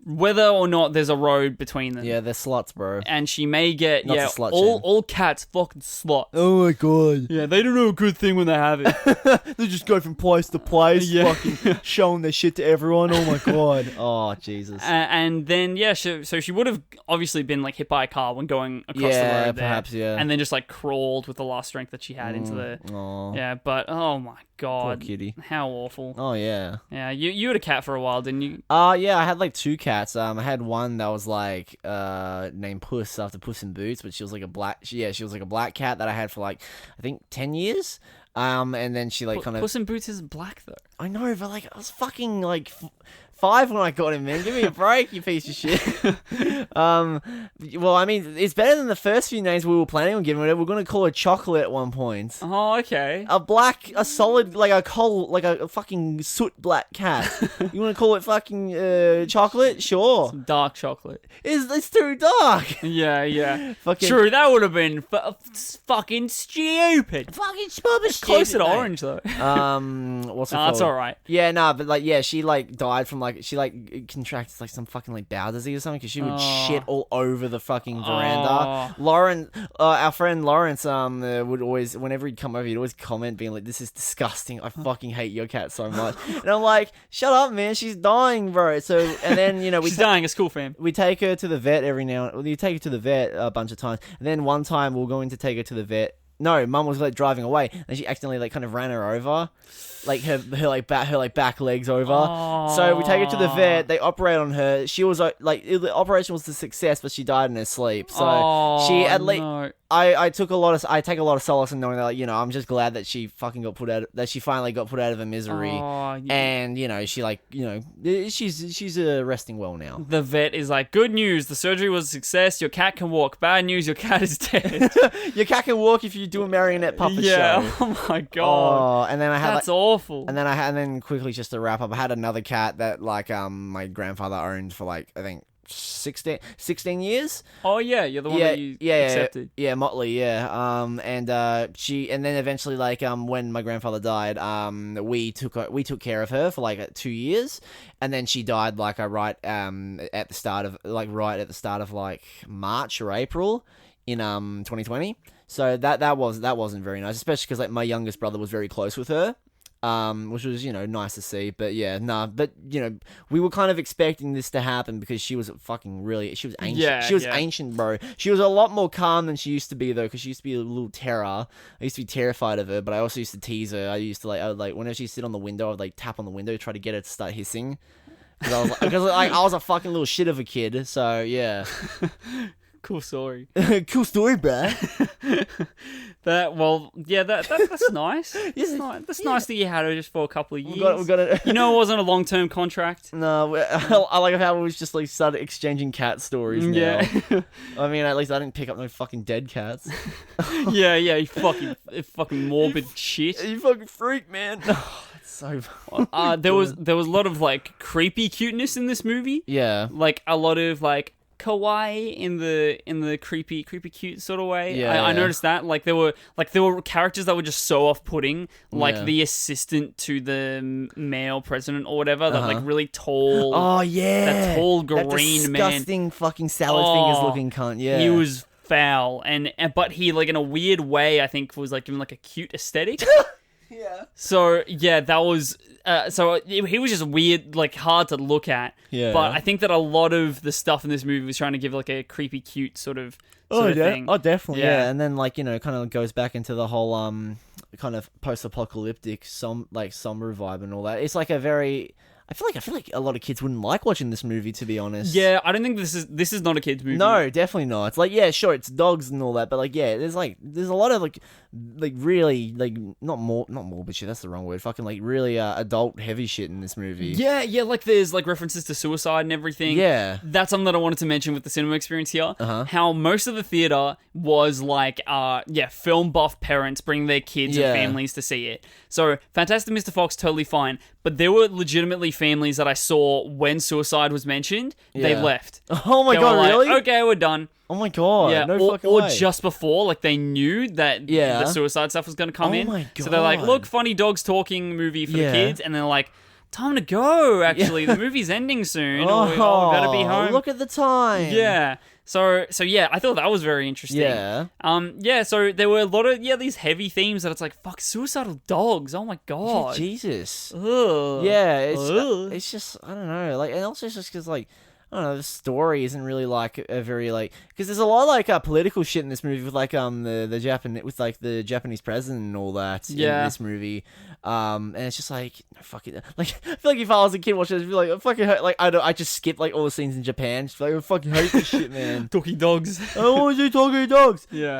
whether or not there's a road between them. Yeah, they're sluts, bro. And she may get, Not to slut all cats fucking sluts. Oh my God. Yeah, they don't know a good thing when they have it. They just go from place to place, fucking showing their shit to everyone. Oh my God. Oh, Jesus. And then, so she would have obviously been like hit by a car when going across the road there. Perhaps, yeah. And then just like crawled with the last strength that she had into the... Aww. Yeah, but oh my God. Poor kitty. How awful. Oh, yeah. Yeah, you had a cat for a while, didn't you? Yeah, I had like 2 cats. I had one that was like named Puss after Puss in Boots, but she was like a black. She was like a black cat that I had for like I think 10 years. And then she like kind of. Puss in Boots is black though. I know, but like I was fucking like 5 when I got him, man. Give me a break, you piece of shit. Well, I mean, it's better than the first few names we were planning on giving it. We're gonna call her Chocolate at one point. Oh, okay. A solid, like a fucking soot black cat. You wanna call it fucking Chocolate? Sure. Some dark chocolate. It's too dark. Yeah. Fucking... True, that would have been fucking stupid. Fucking stupid. Closer to orange though. What's it called? It's all right. Yeah, nah, but like, yeah, she like died from like she like contracted like some fucking like bowel disease or something because she would shit all over the fucking veranda. Lauren, our friend Lawrence, would always, whenever he'd come over, he'd always comment being like, "This is disgusting. I fucking hate your cat so much." And I'm like, "Shut up, man. She's dying, bro." So, and then she's dying. It's cool, fam. We take her to the vet every now and you take her to the vet a bunch of times, and then one time we're going to take her to the vet. No, Mum was like driving away, and she accidentally like kind of ran her over, like her back legs over. So we take her to the vet. They operate on her. She was like the operation was a success, but she died in her sleep. So she at least. No. I take a lot of solace in knowing that, like, I'm just glad that she fucking she finally got put out of her misery, and she like she's resting well now. The vet is like, good news, the surgery was a success. Your cat can walk. Bad news, your cat is dead. Your cat can walk if you do a marionette puppet show. Yeah. Oh my god. And then I had that's awful. And then quickly just to wrap up, I had another cat that like my grandfather owned for like I think 16 years. Oh yeah, you're the one that you accepted. Yeah, Motley, yeah. And then eventually, like, when my grandfather died, we took care of her for like 2 years, and then she died like right at the start of like March or April in 2020. So that wasn't very nice, especially because like my youngest brother was very close with her. Which was, nice to see, but yeah, but we were kind of expecting this to happen because she was she was ancient. Yeah, she was ancient, bro. She was a lot more calm than she used to be though, because she used to be a little terror. I used to be terrified of her, but I also used to tease her. I used to I would whenever she sit on the window, I would like tap on the window, try to get her to start hissing. Because I was a fucking little shit of a kid, so yeah. Cool story. Cool story, bruh. That's nice. That's nice that you had her just for a couple of years. We got it. It wasn't a long-term contract. No, I like how we just like started exchanging cat stories now. Yeah. I mean, at least I didn't pick up no fucking dead cats. yeah, you fucking morbid shit. You fucking freak, man. It's so fun. There was a lot of like creepy cuteness in this movie. Yeah. Like a lot of like kawaii in the creepy cute sort of way. Yeah, I noticed that there were characters that were just so off-putting, like the assistant to the male president or whatever, that like really tall. Oh yeah, that tall green man, disgusting fucking salad fingers looking cunt. Yeah, he was foul, and but he like in a weird way I think was like given like a cute aesthetic. Yeah. So yeah, that was he was just weird, like hard to look at. Yeah. But I think that a lot of the stuff in this movie was trying to give like a creepy, cute sort of thing. Oh, definitely. Yeah. And then kind of goes back into the whole kind of post-apocalyptic somber vibe and all that. It's like a very. I feel like a lot of kids wouldn't like watching this movie, to be honest. Yeah, I don't think this is not a kids movie. No, definitely not. It's like, yeah, sure, it's dogs and all that, but like, yeah, there's a lot of like really like not morbid shit. That's the wrong word. Fucking like really adult heavy shit in this movie. Yeah, like there's like references to suicide and everything. Yeah, that's something that I wanted to mention with the cinema experience here. Uh-huh. How most of the theater was like film buff parents bringing their kids and families to see it. So Fantastic Mr. Fox, totally fine. But there were legitimately families that I saw when suicide was mentioned, they left. Oh my god, really? Okay, we're done. Oh my god, yeah, no fucking or way. just before, like they knew that the suicide stuff was going to come in. My god. So they're like, look, funny dogs talking movie for the kids, and they're like, time to go, actually. The movie's ending soon. Oh, we better be home. Look at the time. Yeah. So yeah, I thought that was very interesting. Yeah. So there were a lot of these heavy themes that it's like, fuck, suicidal dogs. Oh my god. Jesus. Ugh. Yeah, it's just, I don't know, like, and also it's just because like, I don't know, the story isn't really like a very like, because there's a lot of like political shit in this movie with like the Japanese president and all that in this movie, and it's just like, no, fuck it, like I feel like if I was a kid watching this, I'd be like, I fucking hate, like I just skip like all the scenes in Japan, just like I fucking hate this shit, man. Talking dogs. I want to do talking dogs. Yeah.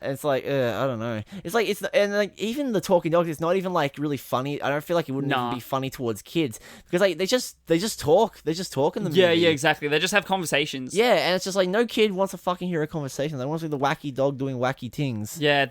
And it's like, I don't know. It's like and like even the talking dogs, it's not even like really funny. I don't feel like it wouldn't even be funny towards kids because like they just talk. They just talk in the movie. Yeah, exactly. They just have conversations. Yeah, and it's just like no kid wants to fucking hear a conversation. They want to see the wacky dog doing wacky things. Yeah,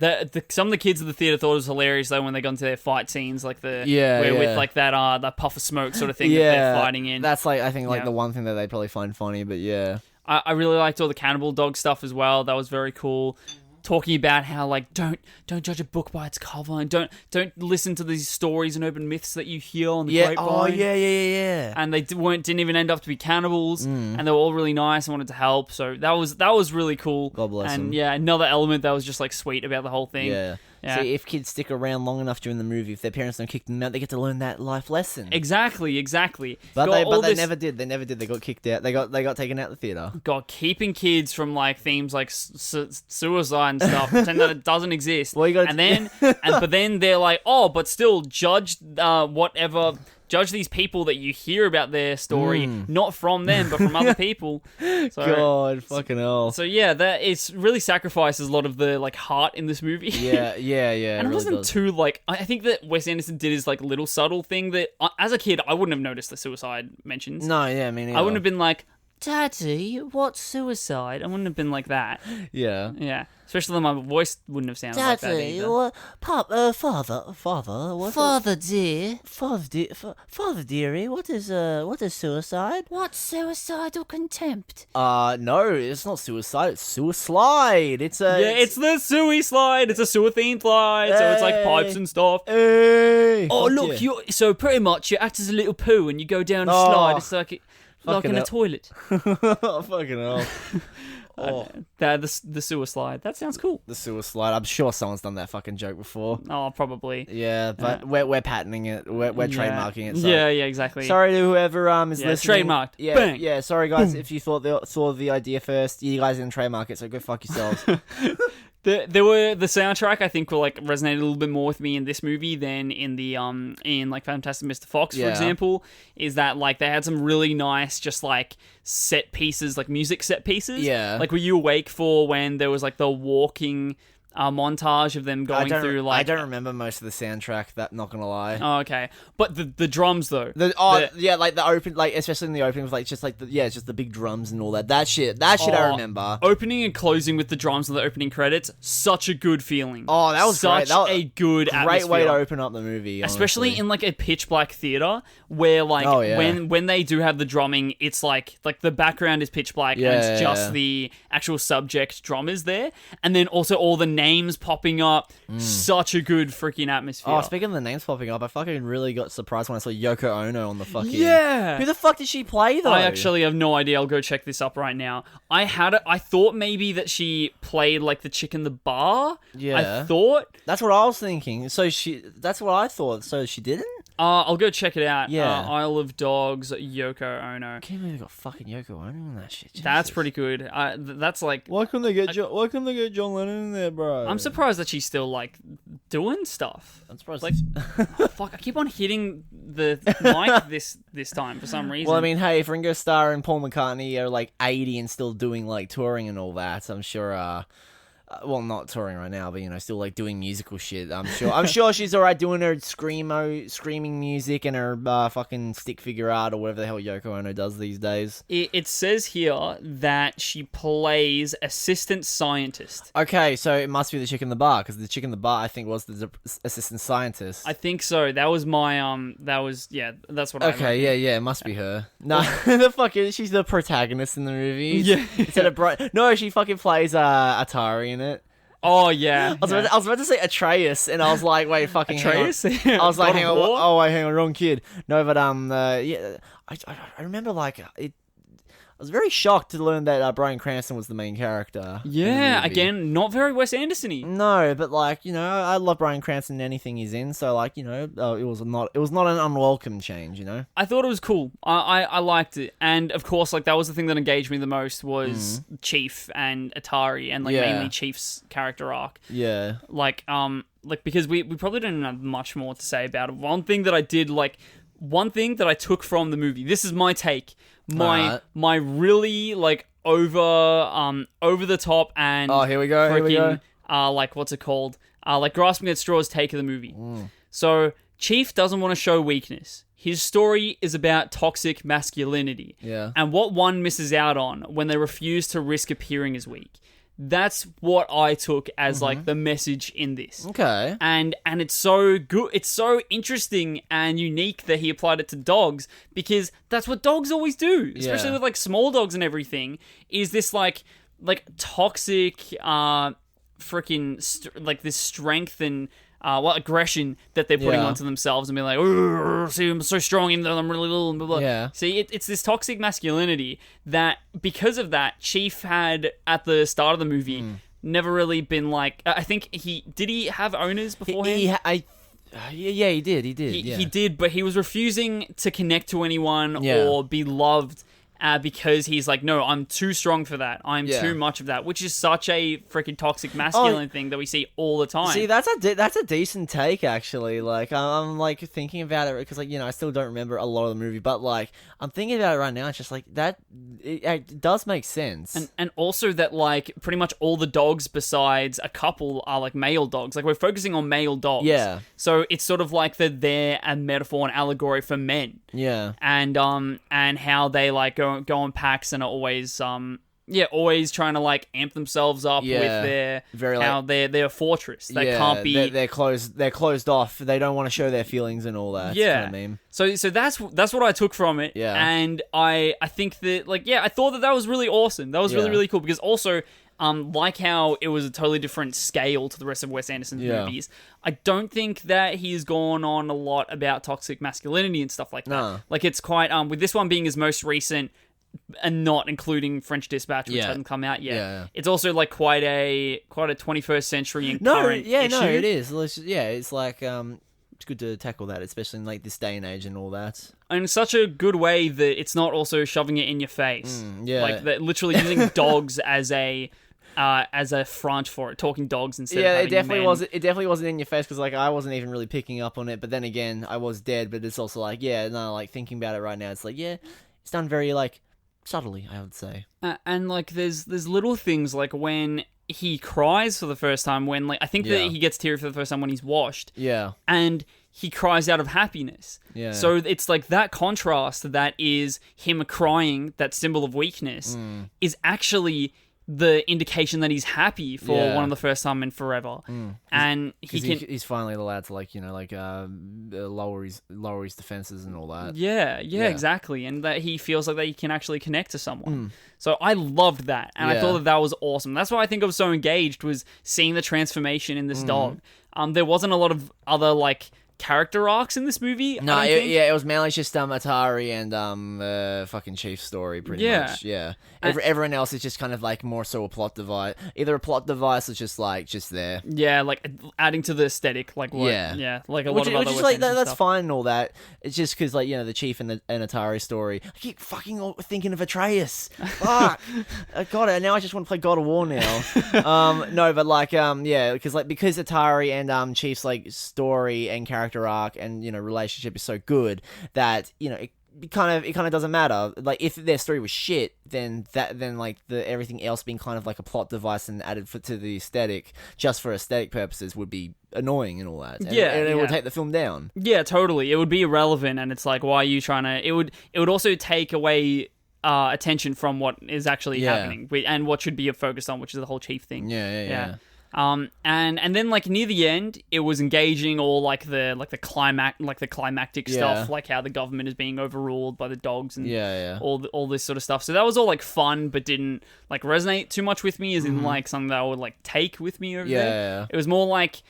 some of the kids at the theater thought it was hilarious though when they got into their fight scenes, like with like that puff of smoke sort of thing that they're fighting in. That's like I think like the one thing that they probably find funny, but yeah. I really liked all the cannibal dog stuff as well. That was very cool. talking about how like don't judge a book by its cover, and don't listen to these stories and urban myths that you hear on the grapevine. Oh yeah. And they didn't even end up to be cannibals, and they were all really nice and wanted to help. So that was really cool. God bless and them. yeah, another element that was just like sweet about the whole thing. Yeah. See, if kids stick around long enough during the movie, if their parents don't kick them out, they get to learn that life lesson. Exactly. But they never did. They never did. They got kicked out. They got taken out the theater. God, keeping kids from like themes like suicide and stuff, pretend that it doesn't exist. Well, you got but then they're like, oh, but still judge whatever. Judge these people that you hear about their story, not from them, but from other people. So, God, fucking hell. So yeah, that it's really sacrifices a lot of the like heart in this movie. Yeah. And it really wasn't does. too like. I think that Wes Anderson did his like little subtle thing that, as a kid, I wouldn't have noticed the suicide mentions. No, yeah, me neither. I wouldn't have been like, Daddy, what's suicide? I wouldn't have been like that. Yeah. Yeah. Especially my voice wouldn't have sounded like that either. What? Father, what? Father dear. Father dearie, what is suicide? What's suicidal contempt? No, it's not suicide. It's suicide. It's the Sui slide. It's a sewer themed slide, so it's like pipes and stuff. Hey. Oh, look, so pretty much you act as a little poo and you go down a slide. It's like in a toilet. Fucking hell. The sewer slide. That sounds cool. The sewer slide. I'm sure someone's done that fucking joke before. Oh, probably. Yeah, but we're patenting it. We're trademarking it. So. Yeah, exactly. Sorry to whoever is listening. Trademarked. Yeah, Bang. yeah. Sorry guys, if you saw the idea first, you guys didn't trademark it. So go fuck yourselves. The soundtrack I think will like resonate a little bit more with me in this movie than in the in like Fantastic Mr. Fox, for example. Is that like they had some really nice just like set pieces, like music set pieces. Yeah. Like were you awake for when there was like the walking montage of them going through like... I don't remember most of the soundtrack, that not gonna lie. Oh, okay. But the drums though. Yeah, like the open, like especially in the opening with like just like it's just the big drums and all that. That shit I remember. Opening and closing with the drums and the opening credits, such a good feeling. Oh, that was such great. That was a good great atmosphere. way to open up the movie, honestly. Especially in like a pitch black theater where like when they do have the drumming, it's like the background is pitch black and it's just the actual subject drummers there, and then also all the names popping up. Such a good freaking atmosphere. Oh, speaking of the names popping up, I fucking really got surprised when I saw Yoko Ono on the fucking... Yeah! Who the fuck did she play, though? I actually have no idea. I'll go check this up right now. I thought maybe that she played, like, the chick in the bar. Yeah. I thought. That's what I was thinking. That's what I thought. So she didn't? I'll go check it out. Yeah. Isle of Dogs, Yoko Ono. I can't believe they got fucking Yoko Ono on that shit. Jesus. That's pretty good. That's like... Why couldn't they get John Lennon in there, bro? I'm surprised that she's still, like, doing stuff. I'm surprised. Like, fuck, I keep on hitting the mic this time for some reason. Well, I mean, hey, if Ringo Starr and Paul McCartney are, like, 80 and still doing, like, touring and all that, I'm sure, well, not touring right now, but, you know, still, like, doing musical shit. I'm sure she's alright doing her screaming music and her fucking stick figure art or whatever the hell Yoko Ono does these days. It says here that she plays assistant scientist. Okay, so it must be the chick in the bar, because the chick in the bar, I think, was the assistant scientist. I think so. That was my, that's what I Okay, yeah, it must be her. No, she's the protagonist in the movie. Yeah. Instead of no, she fucking plays Atari in it. Oh, yeah. I was about to say Atreus, and I was like, wait, fucking Atreus? hang on. I was like, hang on. Oh, wait, hang on, wrong kid. No, but, yeah, I remember, like, I was very shocked to learn that Bryan Cranston was the main character. Yeah, again, not very Wes Anderson-y. No, but like, you know, I love Bryan Cranston in anything he's in, so like, you know, it was not an unwelcome change, you know. I thought it was cool. I liked it, and of course, like that was the thing that engaged me the most was Chief and Atari, and like mainly Chief's character arc. Yeah, like because we probably don't have much more to say about it. One thing that I took from the movie. This is my take. My really like over the top and here we go. Like what's it called? Like grasping at straws take of the movie. So Chief doesn't want to show weakness. His story is about toxic masculinity. Yeah. And what one misses out on when they refuse to risk appearing as weak. That's what I took as like the message in this. Okay. And it's so good. It's so interesting and unique that he applied it to dogs because that's what dogs always do, especially with like small dogs and everything. Is this like toxic freaking like this strength and aggression that they're putting onto themselves and being like, "Oh, see, I'm so strong even though I'm really little," and blah, blah. Yeah. See, it's this toxic masculinity that, because of that, Chief had, at the start of the movie, never really been like... I think did he have owners beforehand? Yeah, he did. He did, but he was refusing to connect to anyone or be loved because he's like, no, I'm too strong for that. I'm too much of that, which is such a freaking toxic masculine thing that we see all the time. See, that's a decent take, actually. Like, I'm like thinking about it because, like, I still don't remember a lot of the movie, but like I'm thinking about it right now. It's just like that. It does make sense, and also that like pretty much all the dogs besides a couple are like male dogs. Like, we're focusing on male dogs. Yeah. So it's sort of like they're a metaphor and allegory for men. Yeah. And how they like go on packs and are always always trying to like amp themselves up with their they're a fortress. They can't be they're closed off. They don't want to show their feelings and all that. Yeah. Kind of meme. So that's what I took from it. Yeah. And I think that I thought that was really awesome. That was really, really cool, because also like how it was a totally different scale to the rest of Wes Anderson's movies, I don't think that he's gone on a lot about toxic masculinity and stuff like that. No. Like, it's quite with this one being his most recent, and not including French Dispatch, which hasn't come out yet. Yeah. It's also like quite a 21st century and current issue. No, it is. It's like it's good to tackle that, especially in like this day and age and all that. And in such a good way that it's not also shoving it in your face. Like, they're literally using dogs as a front for it, talking dogs instead of having it definitely men. wasn't. It definitely wasn't in your face, because like I wasn't even really picking up on it. But then again, I was dead. But it's also like like thinking about it right now, it's like it's done very like subtly, I would say. And like there's little things like when he cries for the first time, when like I think that he gets teary for the first time when he's washed. Yeah. And he cries out of happiness. Yeah. So it's like that contrast that is him crying, that symbol of weakness, is actually the indication that he's happy for one of the first time in forever. And he's finally allowed to lower his defenses and all that. Yeah, exactly. And that he feels like that he can actually connect to someone. So I loved that, and I thought that was awesome. That's why I think I was so engaged, was seeing the transformation in this dog. There wasn't a lot of other like character arcs in this movie. No, it was mainly just Atari and fucking Chief's story, pretty much. Yeah. Everyone else is just kind of like more so a plot device. Either a plot device or just there. Yeah, like adding to the aesthetic, like what? Yeah, like a lot of other. Which is like that's fine and all that. It's just because like the Chief and Atari story. I keep fucking thinking of Atreus. Fuck, I got it. Now I just want to play God of War now. No, but like because Atari and Chief's like story and character arc and relationship is so good that it kind of doesn't matter. Like, if their story was shit, then like the everything else being kind of like a plot device and added to the aesthetic just for aesthetic purposes would be annoying and all that. And it would take the film down. Yeah, totally. It would be irrelevant, and it's like, why are you trying to? It would also take away attention from what is actually happening and what should be focused on, which is the whole Chief thing. Yeah. And then like near the end, it was engaging all like the climactic stuff, like how the government is being overruled by the dogs and all this sort of stuff. So that was all like fun, but didn't like resonate too much with me, as in like something that I would like take with me over there. It was more like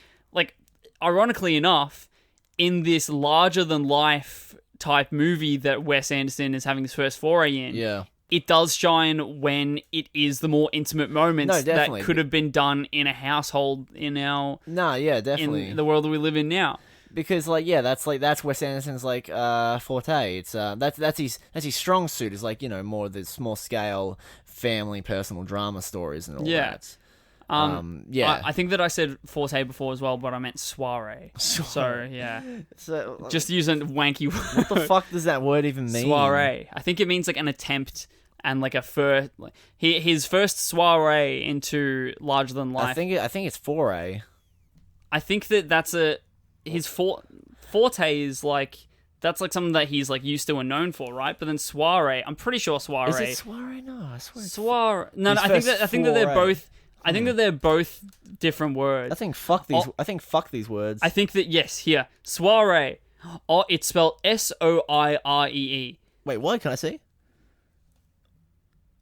ironically enough, in this larger than life type movie that Wes Anderson is having his first foray in. It does shine when it is the more intimate moments that could have been done in a household in our definitely in the world that we live in now. Because that's Wes Anderson's like forte. It's that's his strong suit, is like more the small scale family personal drama stories and all that. I think that I said forte before as well, but I meant soiree. So so just using wanky word. What the fuck does that word even mean? Soiree. I think it means like an attempt and like a first, his first soiree into larger than life. I think it's foray. I think that's his forte is like. That's like something that he's like used to and known for, right? But then soiree, I'm pretty sure soiree. Is it soiree? No, I swear. Soiree. No, I think that they're both. I think that they're both different words. I think fuck these. I think fuck these words. I think that here soiree. Oh, it's spelled SOIREE. Wait, what? Can I see?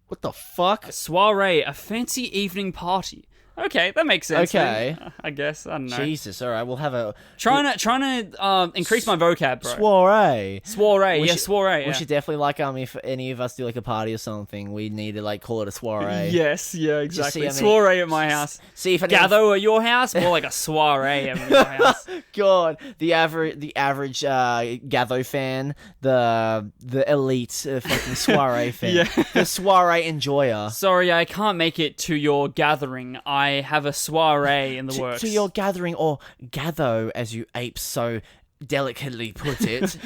What the fuck? A soiree, a fancy evening party, Okay, that makes sense. Okay. Then, I guess. I don't know. Jesus, all right, we'll have a... Trying to increase my vocab, bro. Soiree. Soiree, We yeah, should- soiree. We should definitely, like, if any of us do, like, a party or something, we need to, like, call it a soiree. Yes, yeah, exactly. see how many- Soiree at my house. See if any... Gather at your house, more like a soiree at your house. God, the average Gatho fan, the elite fucking soiree fan, Yeah. the soiree enjoyer. Sorry, I can't make it to your gathering. I have a soiree in the works. To your gathering, or gatho, as you apes so delicately put it.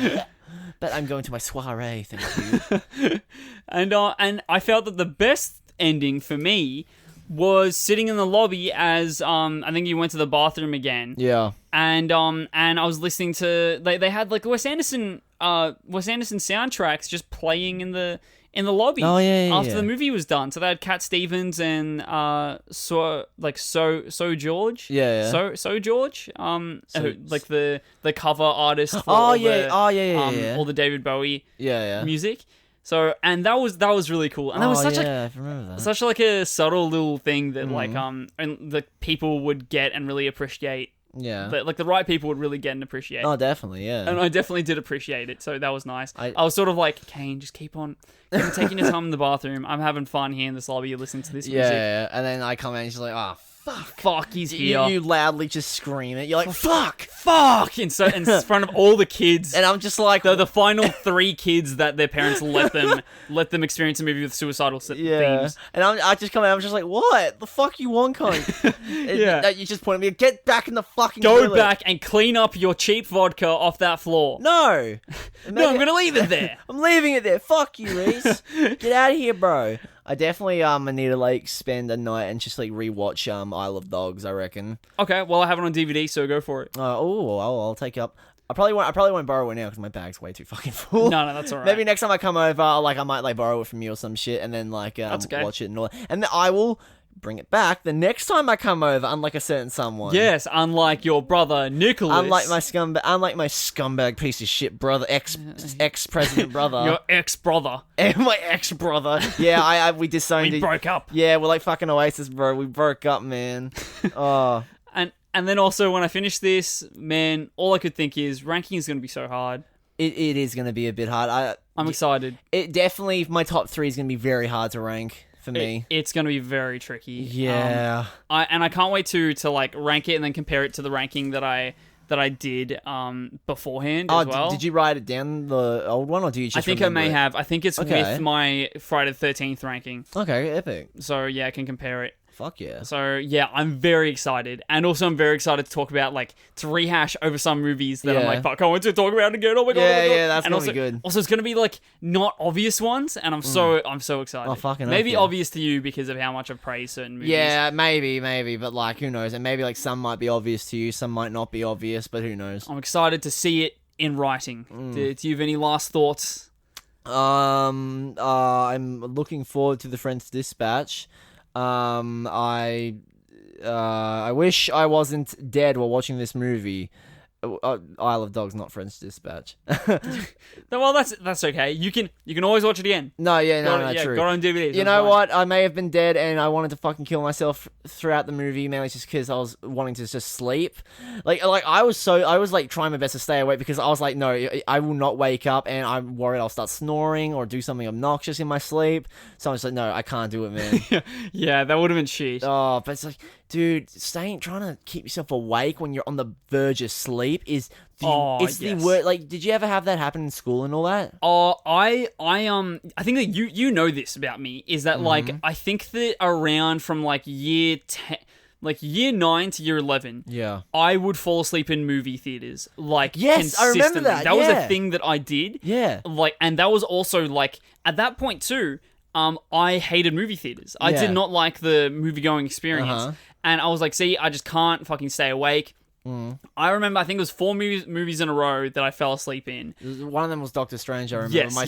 But I'm going to my soiree, thank you. And I felt that the best ending for me was sitting in the lobby as I think you went to the bathroom again. Yeah. And I was listening to they had like Wes Anderson soundtracks just playing in the lobby. Oh, yeah, after yeah. the movie was done. So they had Cat Stevens and So George. Yeah. So George. Like the cover artist for Oh, yeah. all the David Bowie Yeah. music. So, and that was really cool. And that was such I remember that. such like a subtle little thing that like and the people would get and really appreciate. Yeah. That, like the right people would really get and appreciate. Oh, definitely, yeah. And I definitely did appreciate it, so that was nice. I was sort of like, Kane, just keep on taking your time in the bathroom. I'm having fun here in this lobby listening to this music. Yeah, and then I come in and she's like, Fuck, he's here. You loudly just scream it. You're like, fuck! In front of all the kids. And I'm just like... the final 3 kids that their parents let them experience a movie with suicidal themes. And I just come out, I'm just like, what? The fuck you want, cunt? Yeah. You just point at me, get back in the fucking Go toilet. back and clean up your cheap vodka off that floor. No! No, I'm going to leave it there. I'm leaving it there. Fuck you, Rhys. Get out of here, bro. I definitely need to like spend a night and just like rewatch Isle of Dogs, I reckon. Okay, well I have it on DVD, so go for it. I'll take it up. I probably won't borrow it now because my bag's way too fucking full. No, that's alright. Maybe next time I come over, I might like borrow it from you or some shit, and then like That's okay. watch it and all. And then I will bring it back the next time I come over, unlike a certain someone. Yes, unlike your brother Nicholas. Unlike my scumbag piece of shit brother, ex-president brother. Your ex-brother. My ex-brother. Yeah, we disowned. We broke up. Yeah, we're like fucking Oasis, bro. We broke up, man. Oh. And then also when I finish this, man, all I could think is ranking is going to be so hard. It is going to be a bit hard. I'm excited. It definitely, my top 3 is going to be very hard to rank. For me, it's going to be very tricky. Yeah, I can't wait to like rank it and then compare it to the ranking that I did beforehand as well. Did you write it down, the old one, or do you just I think I may have. I think it's with my Friday the 13th ranking. Okay, epic. So yeah, I can compare it. Fuck yeah. So yeah, I'm very excited. And also I'm very excited to talk about, like, to rehash over some movies that I'm like, fuck, I want to talk about again. Oh my god. Yeah, that's and gonna be good. Also, it's gonna be like not obvious ones, and I'm so excited. Oh, fucking maybe yeah. obvious to you because of how much I've praised certain movies. Yeah, maybe, but like, who knows? And maybe like some might be obvious to you, some might not be obvious, but who knows? I'm excited to see it in writing. Do you have any last thoughts? I'm looking forward to the French Dispatch. I wish I wasn't dead while watching this movie. Isle of Dogs, not French Dispatch. Well, that's okay. You can always watch it again. No, true. Got it on DVD. You know what? I may have been dead, and I wanted to fucking kill myself throughout the movie, mainly just because I was wanting to just sleep. Like I was like trying my best to stay awake because I was like, no, I will not wake up, and I'm worried I'll start snoring or do something obnoxious in my sleep. So I'm just like, no, I can't do it, man. Yeah, that would have been shit. Oh, but it's like, dude, trying to keep yourself awake when you're on the verge of sleep is the worst. Like, did you ever have that happen in school and all that? I think that you know this about me is that like I think that around from like year 10, like year 9 to year 11, yeah, I would fall asleep in movie theaters. Like, yes, I remember that. That was a thing that I did. Yeah, like, and that was also like at that point too. I hated movie theaters. I did not like the movie-going experience. And I was like, see, I just can't fucking stay awake. I remember, I think it was 4 movies in a row that I fell asleep in. One of them was Doctor Strange, I remember. Yes, my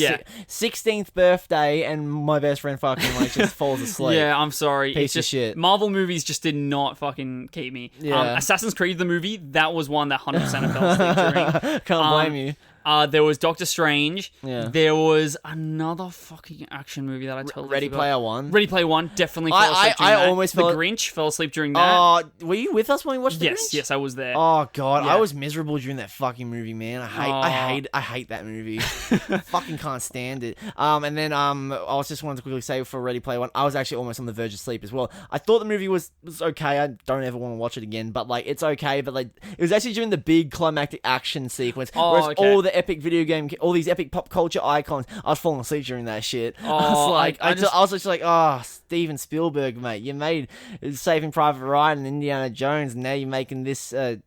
16th birthday, and my best friend fucking like just falls asleep. Yeah, I'm sorry. Piece of shit. Marvel movies just did not fucking keep me. Yeah. Assassin's Creed, the movie, that was one that 100% I fell asleep during. Can't blame you. There was Doctor Strange. Yeah. There was another fucking action movie that I totally Ready forgot. Player One. Ready Player One, definitely fell asleep during that. almost The fell... Grinch, fell asleep during that. Were you with us when we watched The Grinch? Yes, I was there. Oh god, Yeah. I was miserable during that fucking movie, man. I hate that movie. Fucking can't stand it. And then I was just wanted to quickly say for Ready Player One, I was actually almost on the verge of sleep as well. I thought the movie was okay. I don't ever want to watch it again, but like it's okay. But like it was actually during the big climactic action sequence, whereas all the epic video game, all these epic pop culture icons, I was falling asleep during that shit. I was like, I was just like, oh, Steven Spielberg, mate, you made Saving Private Ryan and Indiana Jones, and now you're making this For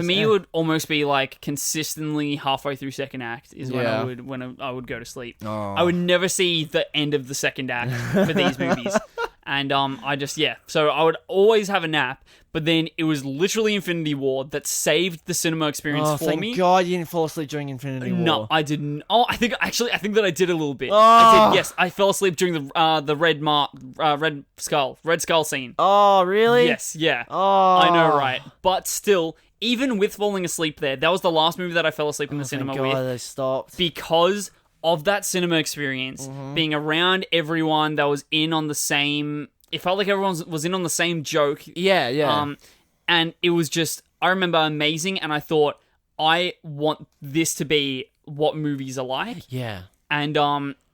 me, it would almost be like consistently halfway through second act is when I would go to sleep. I would never see the end of the second act for these movies, and so I would always have a nap. But then it was literally Infinity War that saved the cinema experience for me. Thank God you didn't fall asleep during Infinity War. No, I didn't. Oh, I think that I did a little bit. Oh. I did. Yes, I fell asleep during the Red Skull scene. Oh, really? Yes, yeah. Oh, I know, right? But still, even with falling asleep there, that was the last movie that I fell asleep in the cinema thank God with. they stopped. Because of that cinema experience, being around everyone that was in on the same. It felt like everyone was in on the same joke. Yeah. And it was just, I remember amazing, and I thought, I want this to be what movies are like. Yeah. And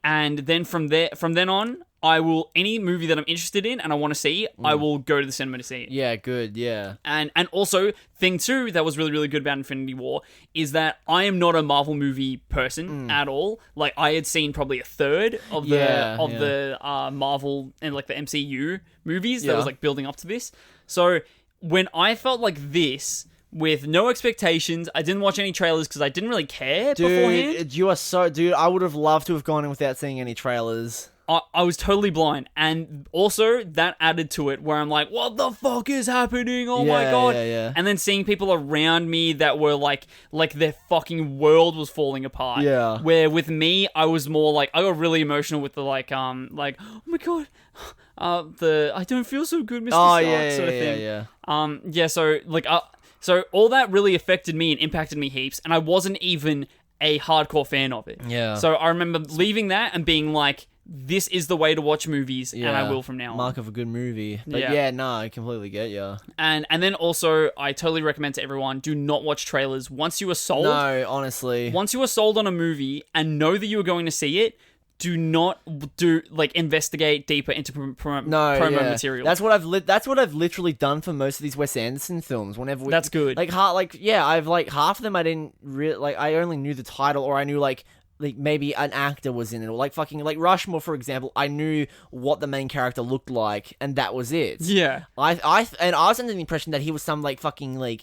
then from then on, I will, any movie that I'm interested in and I want to see, I will go to the cinema to see it. Yeah, good, yeah. And also, thing two that was really, really good about Infinity War is that I am not a Marvel movie person at all. Like, I had seen probably a third of the Marvel and like the MCU movies that was like building up to this. So when I felt like this, with no expectations, I didn't watch any trailers because I didn't really care beforehand. You are so... Dude, I would have loved to have gone in without seeing any trailers. I was totally blind, and also that added to it where I'm like, what the fuck is happening? Oh my god. Yeah. And then seeing people around me that were like their fucking world was falling apart. Yeah. Where with me, I was more like, I got really emotional with the oh my god, I don't feel so good, Mr. Stark, sort of thing. Yeah. So all that really affected me and impacted me heaps, and I wasn't even a hardcore fan of it. Yeah. So I remember leaving that and being like, this is the way to watch movies, and I will from now on. Mark of a good movie. But I completely get you. And then also, I totally recommend to everyone, do not watch trailers. Once you are sold... No, honestly. Once you are sold on a movie and know that you are going to see it, do not investigate deeper into promo material. That's what I've literally done for most of these Wes Anderson films. Whenever that's good. I've half of them I didn't I only knew the title, or I knew like maybe an actor was in it, or like Rushmore, for example. I knew what the main character looked like, and that was it. Yeah. I was under the impression that he was some fucking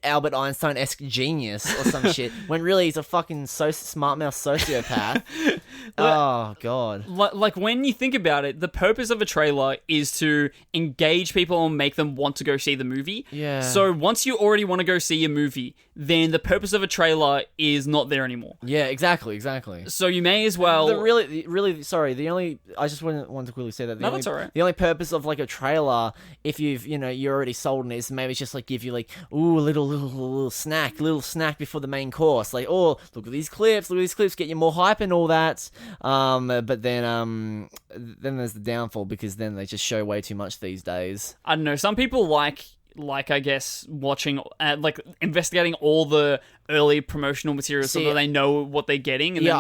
Albert Einstein-esque genius or some shit, when really he's a fucking smart mouth sociopath. Oh god. Like when you think about it, the purpose of a trailer is to engage people and make them want to go see the movie. Yeah. So once you already want to go see a movie, then the purpose of a trailer is not there anymore. Yeah, exactly. So you may as well... I just want to quickly say that. That's all right. The only purpose of a trailer, if you're already sold on it, is maybe it's just give you ooh, little snack before the main course. Look at these clips, get you more hype and all that. But then there's the downfall, because then they just show way too much these days. I don't know. Some people like I guess watching, investigating all the early promotional material so that they know what they're getting, and then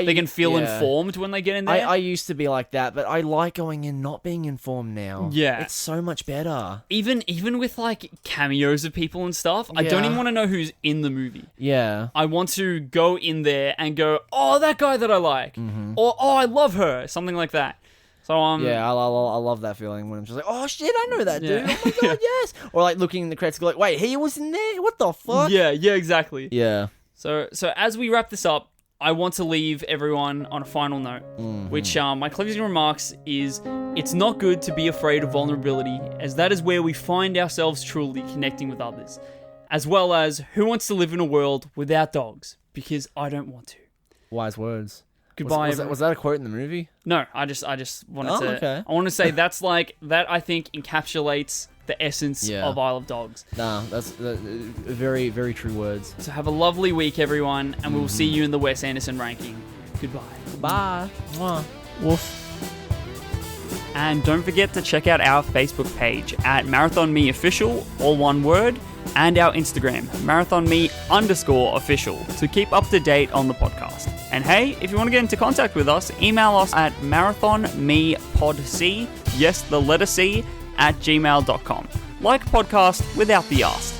they can feel informed when they get in there. I used to be like that, but I like going in not being informed now. Yeah, it's so much better. Even with cameos of people and stuff, I don't even want to know who's in the movie. Yeah, I want to go in there and go, oh, that guy that I like, or oh, I love her, something like that. So I love that feeling when I'm just oh shit, I know that dude. Oh my god, yes. Or looking in the credits, go wait, he was in there. What the fuck? Yeah, exactly. Yeah. So as we wrap this up, I want to leave everyone on a final note, which my closing remarks is: it's not good to be afraid of vulnerability, as that is where we find ourselves truly connecting with others, as well as who wants to live in a world without dogs? Because I don't want to. Wise words. Goodbye. Was that a quote in the movie? No, I just wanted to. Okay. I want to say that I think encapsulates the essence of Isle of Dogs. Nah, that's very, very true words. So have a lovely week, everyone, and we'll see you in the Wes Anderson ranking. Goodbye. Bye. Mwah. Woof. And don't forget to check out our Facebook page at Marathon Me Official, all one word, and our Instagram, MarathonMe_official, to keep up to date on the podcast. And hey, if you want to get into contact with us, email us at marathonmepodc, yes, the letter C, @gmail.com. Like podcast without the ask.